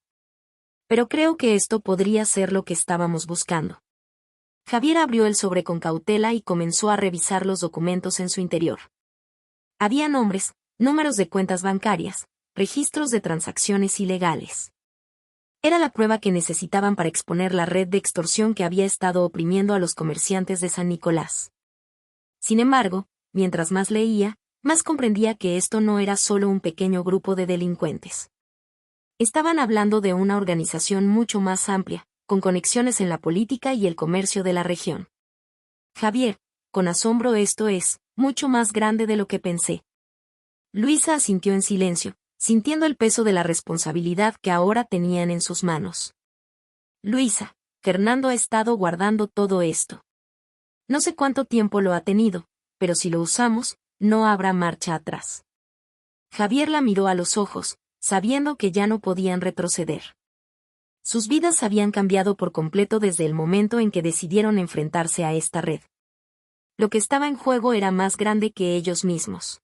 Pero creo que esto podría ser lo que estábamos buscando. Javier abrió el sobre con cautela y comenzó a revisar los documentos en su interior. Había nombres, números de cuentas bancarias, registros de transacciones ilegales. Era la prueba que necesitaban para exponer la red de extorsión que había estado oprimiendo a los comerciantes de San Nicolás. Sin embargo, mientras más leía, más comprendía que esto no era solo un pequeño grupo de delincuentes. Estaban hablando de una organización mucho más amplia, con conexiones en la política y el comercio de la región. Javier, con asombro, esto es mucho más grande de lo que pensé. Luisa asintió en silencio, sintiendo el peso de la responsabilidad que ahora tenían en sus manos. Luisa, Fernando ha estado guardando todo esto. No sé cuánto tiempo lo ha tenido, pero si lo usamos, no habrá marcha atrás. Javier la miró a los ojos, sabiendo que ya no podían retroceder. Sus vidas habían cambiado por completo desde el momento en que decidieron enfrentarse a esta red. Lo que estaba en juego era más grande que ellos mismos.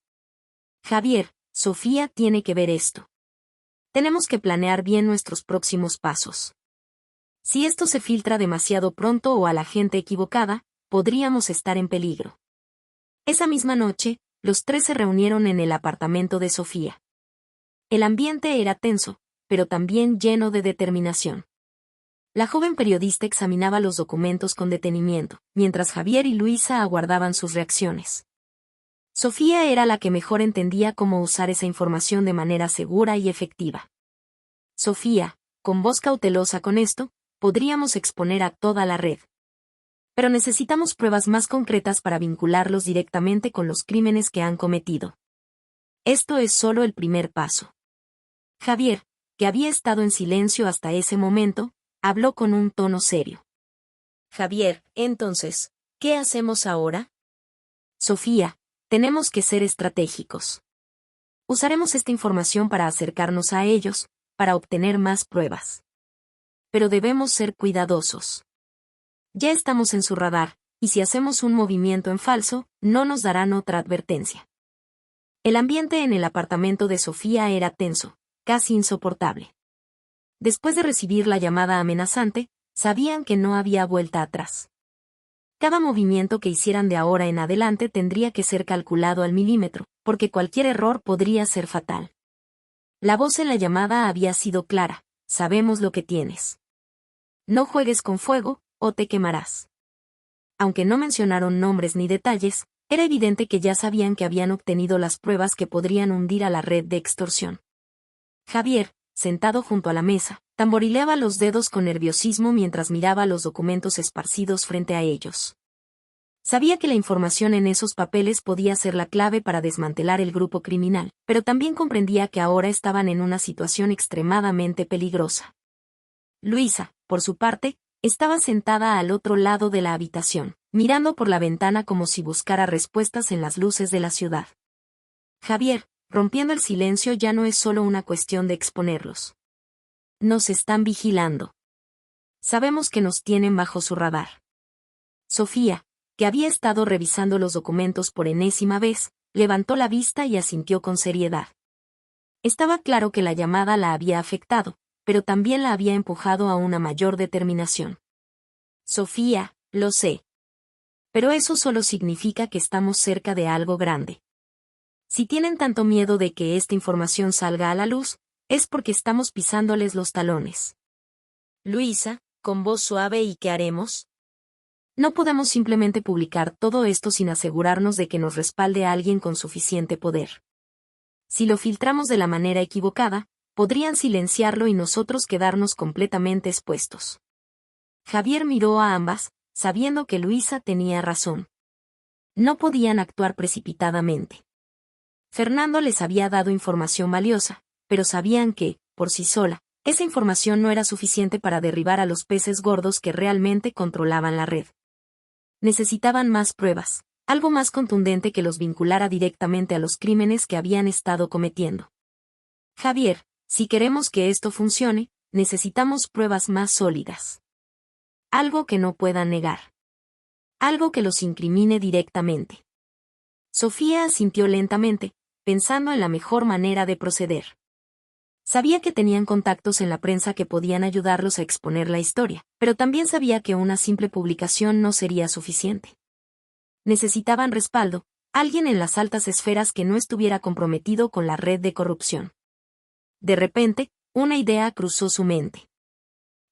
Javier, Sofía tiene que ver esto. Tenemos que planear bien nuestros próximos pasos. Si esto se filtra demasiado pronto o a la gente equivocada, podríamos estar en peligro. Esa misma noche, los tres se reunieron en el apartamento de Sofía. El ambiente era tenso, pero también lleno de determinación. La joven periodista examinaba los documentos con detenimiento, mientras Javier y Luisa aguardaban sus reacciones. Sofía era la que mejor entendía cómo usar esa información de manera segura y efectiva. Sofía, con voz cautelosa con esto, podríamos exponer a toda la red. Pero necesitamos pruebas más concretas para vincularlos directamente con los crímenes que han cometido. Esto es solo el primer paso. Javier, que había estado en silencio hasta ese momento, habló con un tono serio. Javier, entonces, ¿qué hacemos ahora? Sofía, tenemos que ser estratégicos. Usaremos esta información para acercarnos a ellos, para obtener más pruebas. Pero debemos ser cuidadosos. Ya estamos en su radar, y si hacemos un movimiento en falso, no nos darán otra advertencia. El ambiente en el apartamento de Sofía era tenso, casi insoportable. Después de recibir la llamada amenazante, sabían que no había vuelta atrás. Cada movimiento que hicieran de ahora en adelante tendría que ser calculado al milímetro, porque cualquier error podría ser fatal. La voz en la llamada había sido clara: sabemos lo que tienes. No juegues con fuego, o te quemarás. Aunque no mencionaron nombres ni detalles, era evidente que ya sabían que habían obtenido las pruebas que podrían hundir a la red de extorsión. Javier, sentado junto a la mesa, tamborileaba los dedos con nerviosismo mientras miraba los documentos esparcidos frente a ellos. Sabía que la información en esos papeles podía ser la clave para desmantelar el grupo criminal, pero también comprendía que ahora estaban en una situación extremadamente peligrosa. Luisa, por su parte, estaba sentada al otro lado de la habitación, mirando por la ventana como si buscara respuestas en las luces de la ciudad. Javier, rompiendo el silencio, ya no es solo una cuestión de exponerlos. Nos están vigilando. Sabemos que nos tienen bajo su radar. Sofía, que había estado revisando los documentos por enésima vez, levantó la vista y asintió con seriedad. Estaba claro que la llamada la había afectado, pero también la había empujado a una mayor determinación. Sofía, lo sé. Pero eso solo significa que estamos cerca de algo grande. Si tienen tanto miedo de que esta información salga a la luz, es porque estamos pisándoles los talones. Luisa, con voz suave: ¿y qué haremos? No podemos simplemente publicar todo esto sin asegurarnos de que nos respalde alguien con suficiente poder. Si lo filtramos de la manera equivocada, podrían silenciarlo y nosotros quedarnos completamente expuestos. Javier miró a ambas, sabiendo que Luisa tenía razón. No podían actuar precipitadamente. Fernando les había dado información valiosa, pero sabían que, por sí sola, esa información no era suficiente para derribar a los peces gordos que realmente controlaban la red. Necesitaban más pruebas, algo más contundente que los vinculara directamente a los crímenes que habían estado cometiendo. Javier, si queremos que esto funcione, necesitamos pruebas más sólidas. Algo que no puedan negar. Algo que los incrimine directamente. Sofía asintió lentamente, pensando en la mejor manera de proceder. Sabía que tenían contactos en la prensa que podían ayudarlos a exponer la historia, pero también sabía que una simple publicación no sería suficiente. Necesitaban respaldo, alguien en las altas esferas que no estuviera comprometido con la red de corrupción. De repente, una idea cruzó su mente.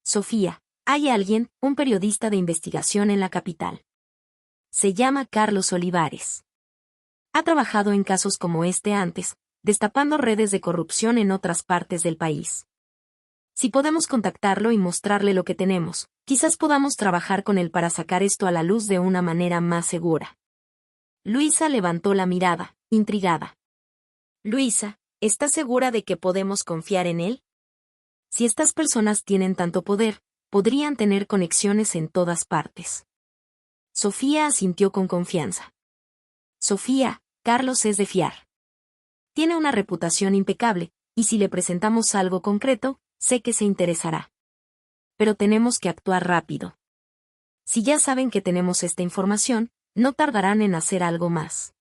Sofía, hay alguien, un periodista de investigación en la capital. Se llama Carlos Olivares. Ha trabajado en casos como este antes, destapando redes de corrupción en otras partes del país. Si podemos contactarlo y mostrarle lo que tenemos, quizás podamos trabajar con él para sacar esto a la luz de una manera más segura. Luisa levantó la mirada, intrigada. Luisa, ¿estás segura de que podemos confiar en él? Si estas personas tienen tanto poder, podrían tener conexiones en todas partes. Sofía asintió con confianza. Sofía, Carlos es de fiar. Tiene una reputación impecable, y si le presentamos algo concreto, sé que se interesará. Pero tenemos que actuar rápido. Si ya saben que tenemos esta información, no tardarán en hacer algo más.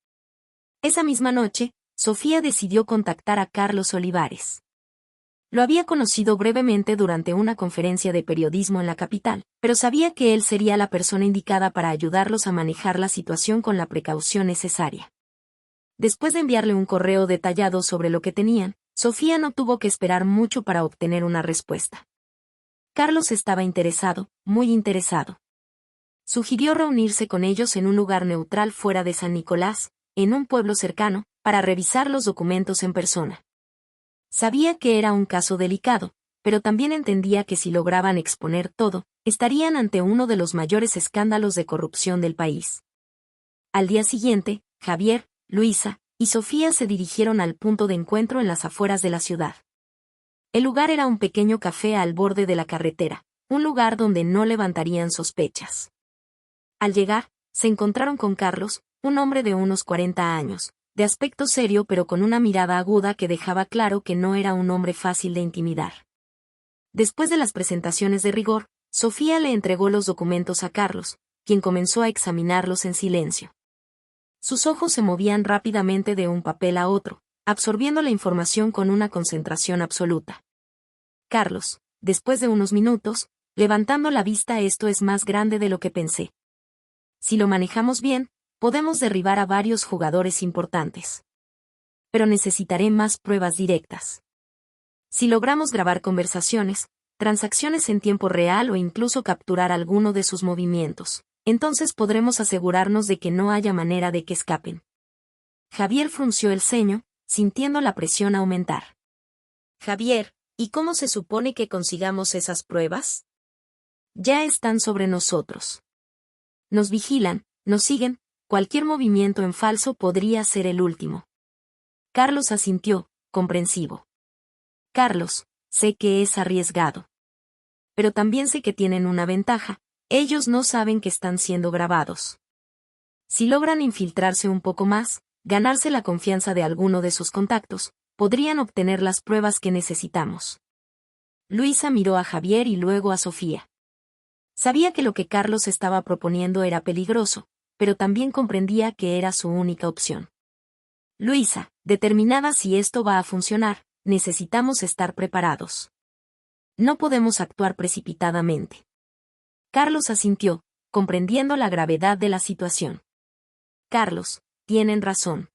Esa misma noche, Sofía decidió contactar a Carlos Olivares. Lo había conocido brevemente durante una conferencia de periodismo en la capital, pero sabía que él sería la persona indicada para ayudarlos a manejar la situación con la precaución necesaria. Después de enviarle un correo detallado sobre lo que tenían, Sofía no tuvo que esperar mucho para obtener una respuesta. Carlos estaba interesado, muy interesado. Sugirió reunirse con ellos en un lugar neutral fuera de San Nicolás, en un pueblo cercano, para revisar los documentos en persona. Sabía que era un caso delicado, pero también entendía que si lograban exponer todo, estarían ante uno de los mayores escándalos de corrupción del país. Al día siguiente, Javier, Luisa y Sofía se dirigieron al punto de encuentro en las afueras de la ciudad. El lugar era un pequeño café al borde de la carretera, un lugar donde no levantarían sospechas. Al llegar, se encontraron con Carlos, un hombre de unos 40 años, de aspecto serio pero con una mirada aguda que dejaba claro que no era un hombre fácil de intimidar. Después de las presentaciones de rigor, Sofía le entregó los documentos a Carlos, quien comenzó a examinarlos en silencio. Sus ojos se movían rápidamente de un papel a otro, absorbiendo la información con una concentración absoluta. Carlos, después de unos minutos, levantando la vista: esto es más grande de lo que pensé. Si lo manejamos bien, podemos derribar a varios jugadores importantes. Pero necesitaré más pruebas directas. Si logramos grabar conversaciones, transacciones en tiempo real o incluso capturar alguno de sus movimientos, entonces podremos asegurarnos de que no haya manera de que escapen. Javier frunció el ceño, sintiendo la presión aumentar. Javier, ¿y cómo se supone que consigamos esas pruebas? Ya están sobre nosotros. Nos vigilan, nos siguen. Cualquier movimiento en falso podría ser el último. Carlos asintió, comprensivo. Carlos, sé que es arriesgado. Pero también sé que tienen una ventaja: ellos no saben que están siendo grabados. Si logran infiltrarse un poco más, ganarse la confianza de alguno de sus contactos, podrían obtener las pruebas que necesitamos. Luisa miró a Javier y luego a Sofía. Sabía que lo que Carlos estaba proponiendo era peligroso, pero también comprendía que era su única opción. Luisa, determinada: si esto va a funcionar, necesitamos estar preparados. No podemos actuar precipitadamente. Carlos asintió, comprendiendo la gravedad de la situación. Carlos, tienen razón.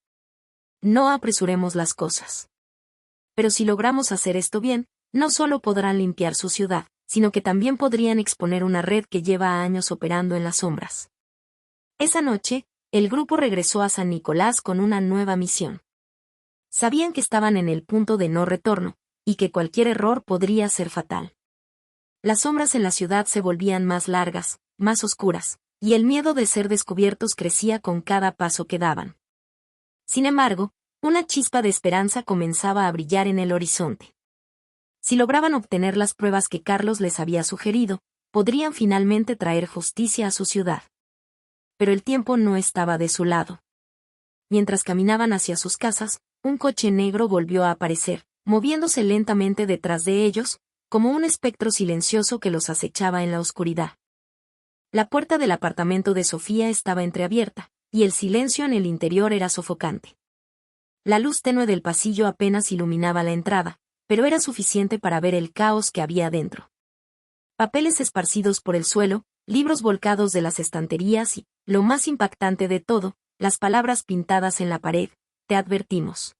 No apresuremos las cosas. Pero si logramos hacer esto bien, no solo podrán limpiar su ciudad, sino que también podrían exponer una red que lleva años operando en las sombras. Esa noche, el grupo regresó a San Nicolás con una nueva misión. Sabían que estaban en el punto de no retorno, y que cualquier error podría ser fatal. Las sombras en la ciudad se volvían más largas, más oscuras, y el miedo de ser descubiertos crecía con cada paso que daban. Sin embargo, una chispa de esperanza comenzaba a brillar en el horizonte. Si lograban obtener las pruebas que Carlos les había sugerido, podrían finalmente traer justicia a su ciudad. Pero el tiempo no estaba de su lado. Mientras caminaban hacia sus casas, un coche negro volvió a aparecer, moviéndose lentamente detrás de ellos, como un espectro silencioso que los acechaba en la oscuridad. La puerta del apartamento de Sofía estaba entreabierta, y el silencio en el interior era sofocante. La luz tenue del pasillo apenas iluminaba la entrada, pero era suficiente para ver el caos que había dentro. Papeles esparcidos por el suelo, libros volcados de las estanterías y, lo más impactante de todo, las palabras pintadas en la pared: te advertimos.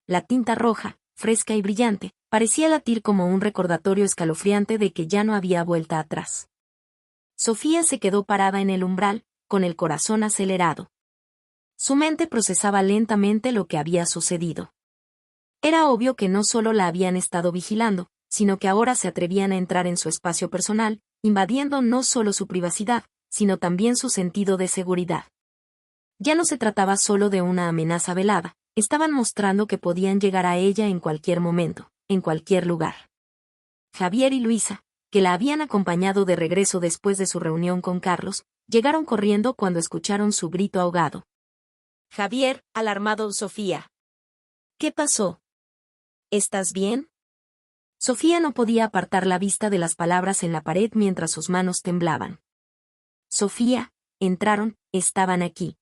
La tinta roja, fresca y brillante, parecía latir como un recordatorio escalofriante de que ya no había vuelta atrás. Sofía se quedó parada en el umbral, con el corazón acelerado. Su mente procesaba lentamente lo que había sucedido. Era obvio que no solo la habían estado vigilando, sino que ahora se atrevían a entrar en su espacio personal, invadiendo no solo su privacidad, sino también su sentido de seguridad. Ya no se trataba solo de una amenaza velada, estaban mostrando que podían llegar a ella en cualquier momento, en cualquier lugar. Javier y Luisa, que la habían acompañado de regreso después de su reunión con Carlos, llegaron corriendo cuando escucharon su grito ahogado. Javier, alarmado. Sofía. ¿Qué pasó? ¿estás bien? Sofía no podía apartar la vista de las palabras en la pared mientras sus manos temblaban. Sofía, entraron, estaban aquí.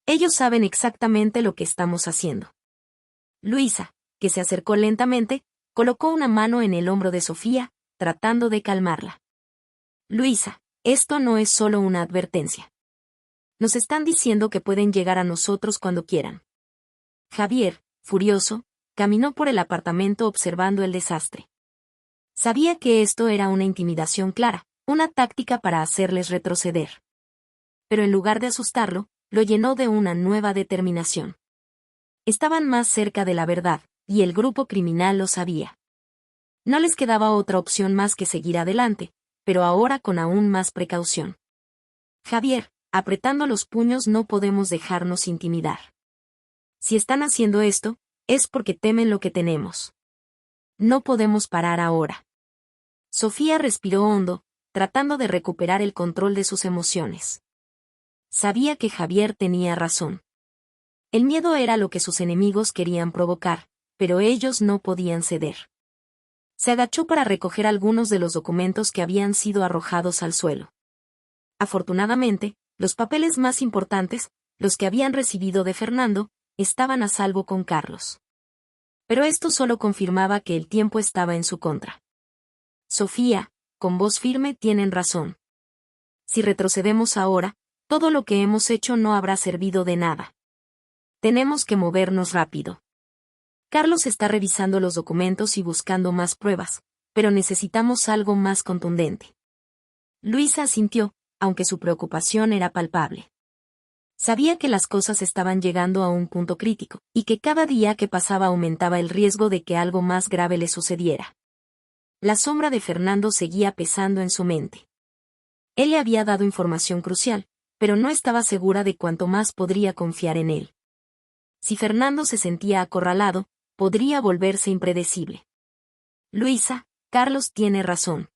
Ellos saben exactamente lo que estamos haciendo. Luisa, que se acercó lentamente, colocó una mano en el hombro de Sofía, tratando de calmarla. Luisa, esto no es solo una advertencia. Nos están diciendo que pueden llegar a nosotros cuando quieran. Javier, furioso, caminó por el apartamento observando el desastre. Sabía que esto era una intimidación clara, una táctica para hacerles retroceder. Pero en lugar de asustarlo, lo llenó de una nueva determinación. Estaban más cerca de la verdad, y el grupo criminal lo sabía. No les quedaba otra opción más que seguir adelante, pero ahora con aún más precaución. Javier, apretando los puños, no podemos dejarnos intimidar. Si están haciendo esto, es porque temen lo que tenemos. No podemos parar ahora. Sofía respiró hondo, tratando de recuperar el control de sus emociones. Sabía que Javier tenía razón. El miedo era lo que sus enemigos querían provocar, pero ellos no podían ceder. Se agachó para recoger algunos de los documentos que habían sido arrojados al suelo. Afortunadamente, los papeles más importantes, los que habían recibido de Fernando, estaban a salvo con Carlos. Pero esto solo confirmaba que el tiempo estaba en su contra. Sofía, con voz firme, tienen razón. Si retrocedemos ahora, todo lo que hemos hecho no habrá servido de nada. Tenemos que movernos rápido. Carlos está revisando los documentos y buscando más pruebas, pero necesitamos algo más contundente. Luisa asintió, aunque su preocupación era palpable. Sabía que las cosas estaban llegando a un punto crítico, y que cada día que pasaba aumentaba el riesgo de que algo más grave le sucediera. La sombra de Fernando seguía pesando en su mente. Él le había dado información crucial, pero no estaba segura de cuánto más podría confiar en él. Si Fernando se sentía acorralado, podría volverse impredecible. Luisa, Carlos tiene razón.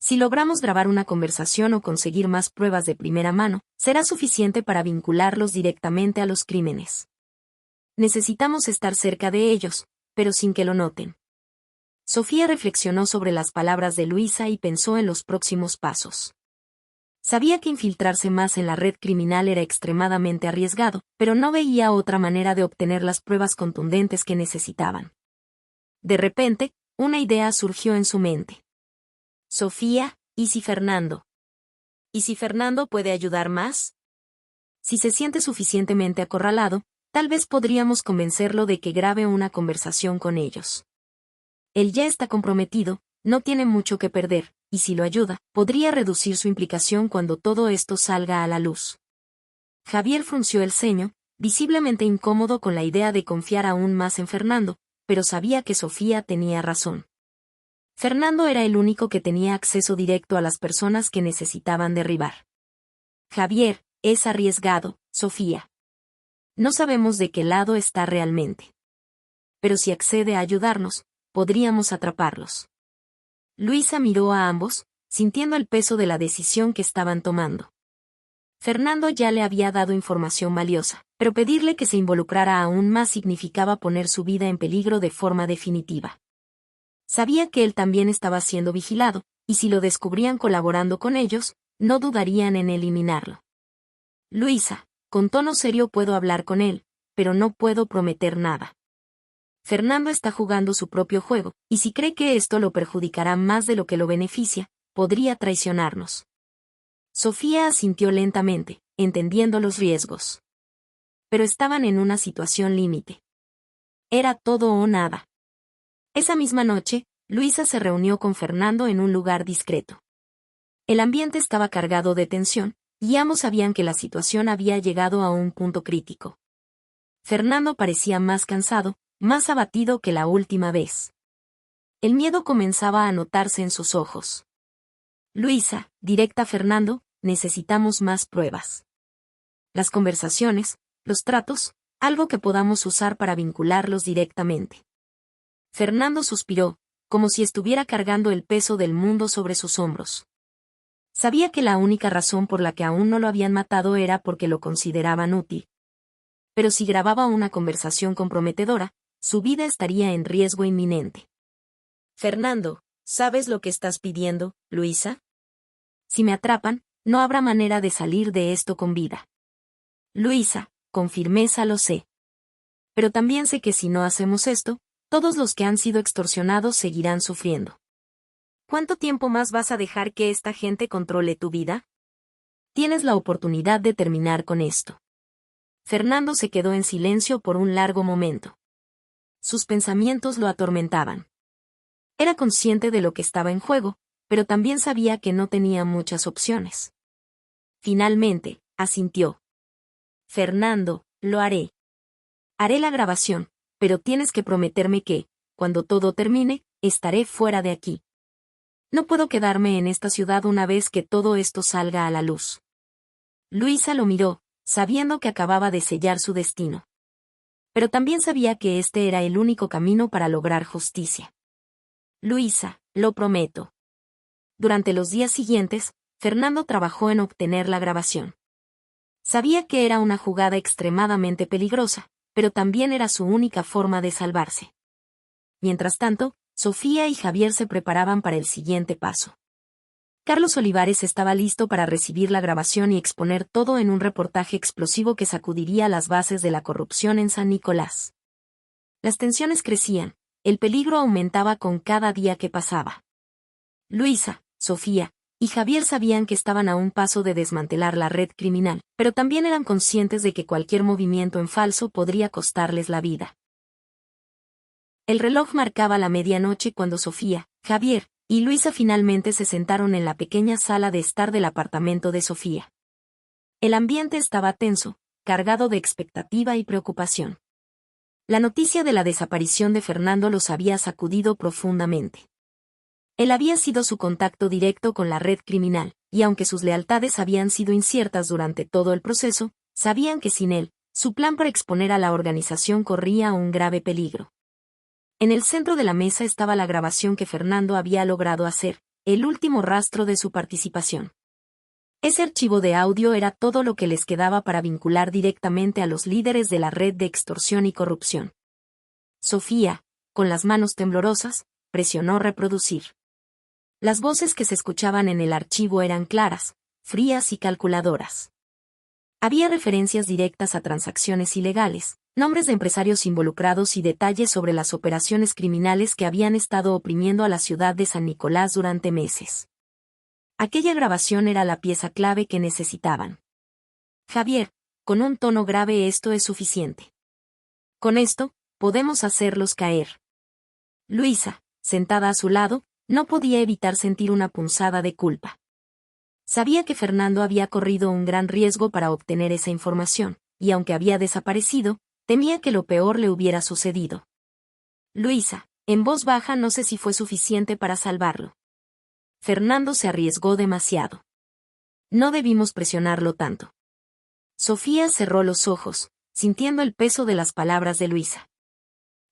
Si logramos grabar una conversación o conseguir más pruebas de primera mano, será suficiente para vincularlos directamente a los crímenes. Necesitamos estar cerca de ellos, pero sin que lo noten. Sofía reflexionó sobre las palabras de Luisa y pensó en los próximos pasos. Sabía que infiltrarse más en la red criminal era extremadamente arriesgado, pero no veía otra manera de obtener las pruebas contundentes que necesitaban. De repente, una idea surgió en su mente. Sofía, ¿y si Fernando? ¿Y si Fernando puede ayudar más? Si se siente suficientemente acorralado, tal vez podríamos convencerlo de que grabe una conversación con ellos. Él ya está comprometido, no tiene mucho que perder, y si lo ayuda, podría reducir su implicación cuando todo esto salga a la luz. Javier frunció el ceño, visiblemente incómodo con la idea de confiar aún más en Fernando, pero sabía que Sofía tenía razón. Fernando era el único que tenía acceso directo a las personas que necesitaban derribar. Javier, es arriesgado, Sofía. No sabemos de qué lado está realmente. Pero si accede a ayudarnos, podríamos atraparlos. Luisa miró a ambos, sintiendo el peso de la decisión que estaban tomando. Fernando ya le había dado información valiosa, pero pedirle que se involucrara aún más significaba poner su vida en peligro de forma definitiva. Sabía que él también estaba siendo vigilado, y si lo descubrían colaborando con ellos, no dudarían en eliminarlo. Luisa, con tono serio, puedo hablar con él, pero no puedo prometer nada. Fernando está jugando su propio juego, y si cree que esto lo perjudicará más de lo que lo beneficia, podría traicionarnos. Sofía asintió lentamente, entendiendo los riesgos. Pero estaban en una situación límite. Era todo o nada. Esa misma noche, Luisa se reunió con Fernando en un lugar discreto. El ambiente estaba cargado de tensión, y ambos sabían que la situación había llegado a un punto crítico. Fernando parecía más cansado, más abatido que la última vez. El miedo comenzaba a notarse en sus ojos. Luisa, directa a Fernando, necesitamos más pruebas. Las conversaciones, los tratos, algo que podamos usar para vincularlos directamente. Fernando suspiró, como si estuviera cargando el peso del mundo sobre sus hombros. Sabía que la única razón por la que aún no lo habían matado era porque lo consideraban útil. Pero si grababa una conversación comprometedora, Su vida estaría en riesgo inminente. Fernando, ¿sabes lo que estás pidiendo, Luisa? Si me atrapan, no habrá manera de salir de esto con vida. Luisa, con firmeza lo sé. Pero también sé que si no hacemos esto, todos los que han sido extorsionados seguirán sufriendo. ¿Cuánto tiempo más vas a dejar que esta gente controle tu vida? Tienes la oportunidad de terminar con esto. Fernando se quedó en silencio por un largo momento. Sus pensamientos lo atormentaban. Era consciente de lo que estaba en juego, pero también sabía que no tenía muchas opciones. Finalmente, asintió. Fernando, lo haré. Haré la grabación, pero tienes que prometerme que, cuando todo termine, estaré fuera de aquí. No puedo quedarme en esta ciudad una vez que todo esto salga a la luz. Luisa lo miró, sabiendo que acababa de sellar su destino. Pero también sabía que este era el único camino para lograr justicia. Luisa, lo prometo. Durante los días siguientes, Fernando trabajó en obtener la grabación. Sabía que era una jugada extremadamente peligrosa, pero también era su única forma de salvarse. Mientras tanto, Sofía y Javier se preparaban para el siguiente paso. Carlos Olivares estaba listo para recibir la grabación y exponer todo en un reportaje explosivo que sacudiría las bases de la corrupción en San Nicolás. Las tensiones crecían, el peligro aumentaba con cada día que pasaba. Luisa, Sofía y Javier sabían que estaban a un paso de desmantelar la red criminal, pero también eran conscientes de que cualquier movimiento en falso podría costarles la vida. El reloj marcaba la medianoche cuando Sofía, Javier y Luisa finalmente se sentaron en la pequeña sala de estar del apartamento de Sofía. El ambiente estaba tenso, cargado de expectativa y preocupación. La noticia de la desaparición de Fernando los había sacudido profundamente. Él había sido su contacto directo con la red criminal, y aunque sus lealtades habían sido inciertas durante todo el proceso, sabían que sin él, su plan para exponer a la organización corría un grave peligro. En el centro de la mesa estaba la grabación que Fernando había logrado hacer, el último rastro de su participación. Ese archivo de audio era todo lo que les quedaba para vincular directamente a los líderes de la red de extorsión y corrupción. Sofía, con las manos temblorosas, presionó reproducir. Las voces que se escuchaban en el archivo eran claras, frías y calculadoras. Había referencias directas a transacciones ilegales, nombres de empresarios involucrados y detalles sobre las operaciones criminales que habían estado oprimiendo a la ciudad de San Nicolás durante meses. Aquella grabación era la pieza clave que necesitaban. Javier, con un tono grave, esto es suficiente. Con esto, podemos hacerlos caer. Luisa, sentada a su lado, no podía evitar sentir una punzada de culpa. Sabía que Fernando había corrido un gran riesgo para obtener esa información, y aunque había desaparecido, temía que lo peor le hubiera sucedido. Luisa, en voz baja, no sé si fue suficiente para salvarlo. Fernando se arriesgó demasiado. No debimos presionarlo tanto. Sofía cerró los ojos, sintiendo el peso de las palabras de Luisa.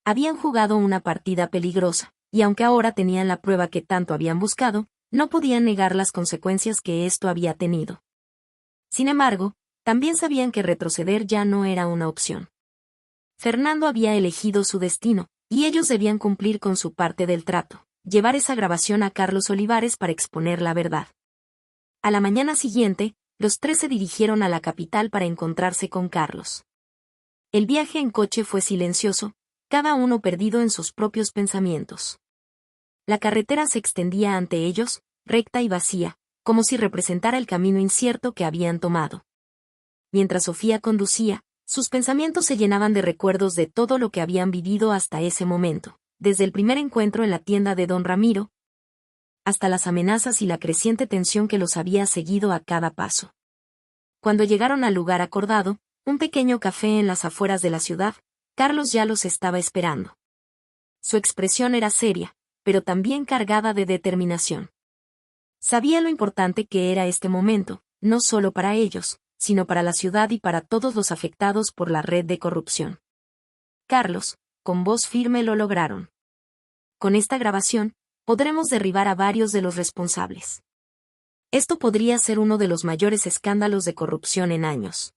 Habían jugado una partida peligrosa, y aunque ahora tenían la prueba que tanto habían buscado, no podían negar las consecuencias que esto había tenido. Sin embargo, también sabían que retroceder ya no era una opción. Fernando había elegido su destino, y ellos debían cumplir con su parte del trato, llevar esa grabación a Carlos Olivares para exponer la verdad. A la mañana siguiente, los tres se dirigieron a la capital para encontrarse con Carlos. El viaje en coche fue silencioso, cada uno perdido en sus propios pensamientos. La carretera se extendía ante ellos, recta y vacía, como si representara el camino incierto que habían tomado. Mientras Sofía conducía, sus pensamientos se llenaban de recuerdos de todo lo que habían vivido hasta ese momento, desde el primer encuentro en la tienda de don Ramiro, hasta las amenazas y la creciente tensión que los había seguido a cada paso. Cuando llegaron al lugar acordado, un pequeño café en las afueras de la ciudad, Carlos ya los estaba esperando. Su expresión era seria, pero también cargada de determinación. Sabía lo importante que era este momento, no solo para ellos, sino para la ciudad y para todos los afectados por la red de corrupción. Carlos, con voz firme, lo lograron. Con esta grabación, podremos derribar a varios de los responsables. Esto podría ser uno de los mayores escándalos de corrupción en años.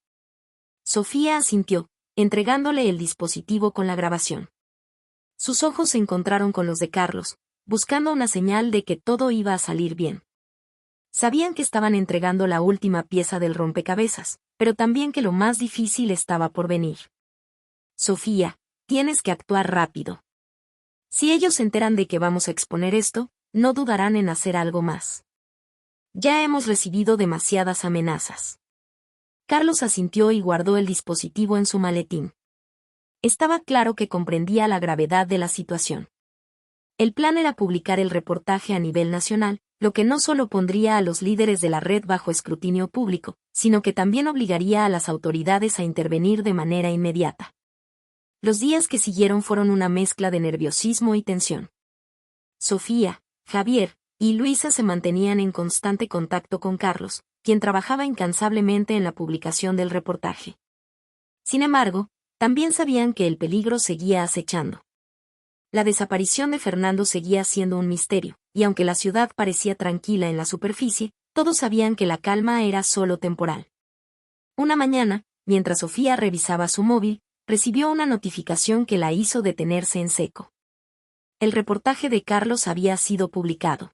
Sofía asintió, entregándole el dispositivo con la grabación. Sus ojos se encontraron con los de Carlos, buscando una señal de que todo iba a salir bien. Sabían que estaban entregando la última pieza del rompecabezas, pero también que lo más difícil estaba por venir. Sofía, tienes que actuar rápido. Si ellos se enteran de que vamos a exponer esto, no dudarán en hacer algo más. Ya hemos recibido demasiadas amenazas. Carlos asintió y guardó el dispositivo en su maletín. Estaba claro que comprendía la gravedad de la situación. El plan era publicar el reportaje a nivel nacional, lo que no solo pondría a los líderes de la red bajo escrutinio público, sino que también obligaría a las autoridades a intervenir de manera inmediata. Los días que siguieron fueron una mezcla de nerviosismo y tensión. Sofía, Javier y Luisa se mantenían en constante contacto con Carlos, quien trabajaba incansablemente en la publicación del reportaje. Sin embargo, también sabían que el peligro seguía acechando. La desaparición de Fernando seguía siendo un misterio, y aunque la ciudad parecía tranquila en la superficie, todos sabían que la calma era solo temporal. Una mañana, mientras Sofía revisaba su móvil, recibió una notificación que la hizo detenerse en seco. El reportaje de Carlos había sido publicado.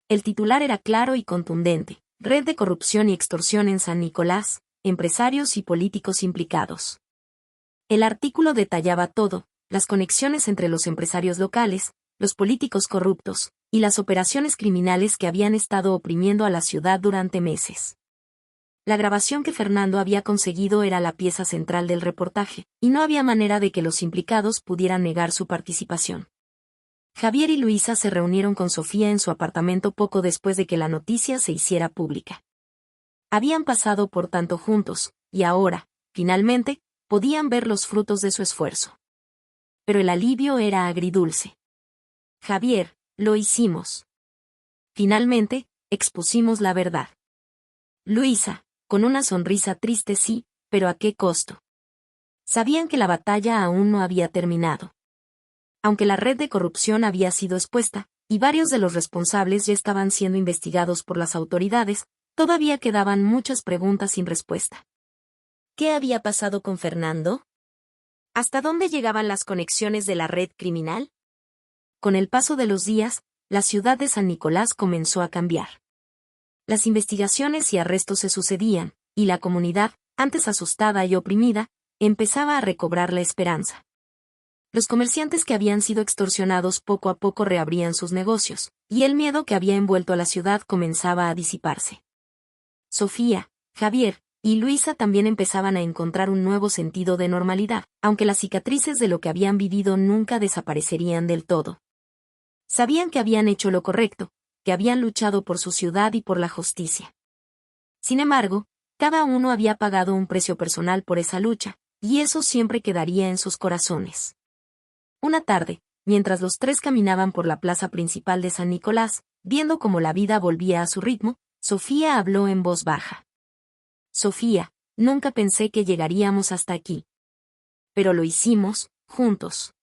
El titular era claro y contundente: Red de corrupción y extorsión en San Nicolás, empresarios y políticos implicados. El artículo detallaba todo: las conexiones entre los empresarios locales, los políticos corruptos, y las operaciones criminales que habían estado oprimiendo a la ciudad durante meses. La grabación que Fernando había conseguido era la pieza central del reportaje, y no había manera de que los implicados pudieran negar su participación. Javier y Luisa se reunieron con Sofía en su apartamento poco después de que la noticia se hiciera pública. Habían pasado por tanto juntos, y ahora, finalmente, podían ver los frutos de su esfuerzo. Pero el alivio era agridulce. Javier, lo hicimos. Finalmente, expusimos la verdad. Luisa, con una sonrisa triste: sí, pero ¿a qué costo? Sabían que la batalla aún no había terminado. Aunque la red de corrupción había sido expuesta, y varios de los responsables ya estaban siendo investigados por las autoridades, todavía quedaban muchas preguntas sin respuesta. ¿Qué había pasado con Fernando? ¿Hasta dónde llegaban las conexiones de la red criminal? Con el paso de los días, la ciudad de San Nicolás comenzó a cambiar. Las investigaciones y arrestos se sucedían, y la comunidad, antes asustada y oprimida, empezaba a recobrar la esperanza. Los comerciantes que habían sido extorsionados poco a poco reabrían sus negocios, y el miedo que había envuelto a la ciudad comenzaba a disiparse. Sofía, Javier y Luisa también empezaban a encontrar un nuevo sentido de normalidad, aunque las cicatrices de lo que habían vivido nunca desaparecerían del todo. Sabían que habían hecho lo correcto, que habían luchado por su ciudad y por la justicia. Sin embargo, cada uno había pagado un precio personal por esa lucha, y eso siempre quedaría en sus corazones. Una tarde, mientras los tres caminaban por la plaza principal de San Nicolás, viendo cómo la vida volvía a su ritmo, Sofía habló en voz baja. Sofía, nunca pensé que llegaríamos hasta aquí. Pero lo hicimos, juntos.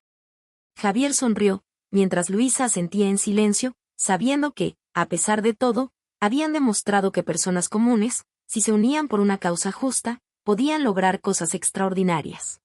Javier sonrió, mientras Luisa asentía en silencio, sabiendo que, a pesar de todo, habían demostrado que personas comunes, si se unían por una causa justa, podían lograr cosas extraordinarias.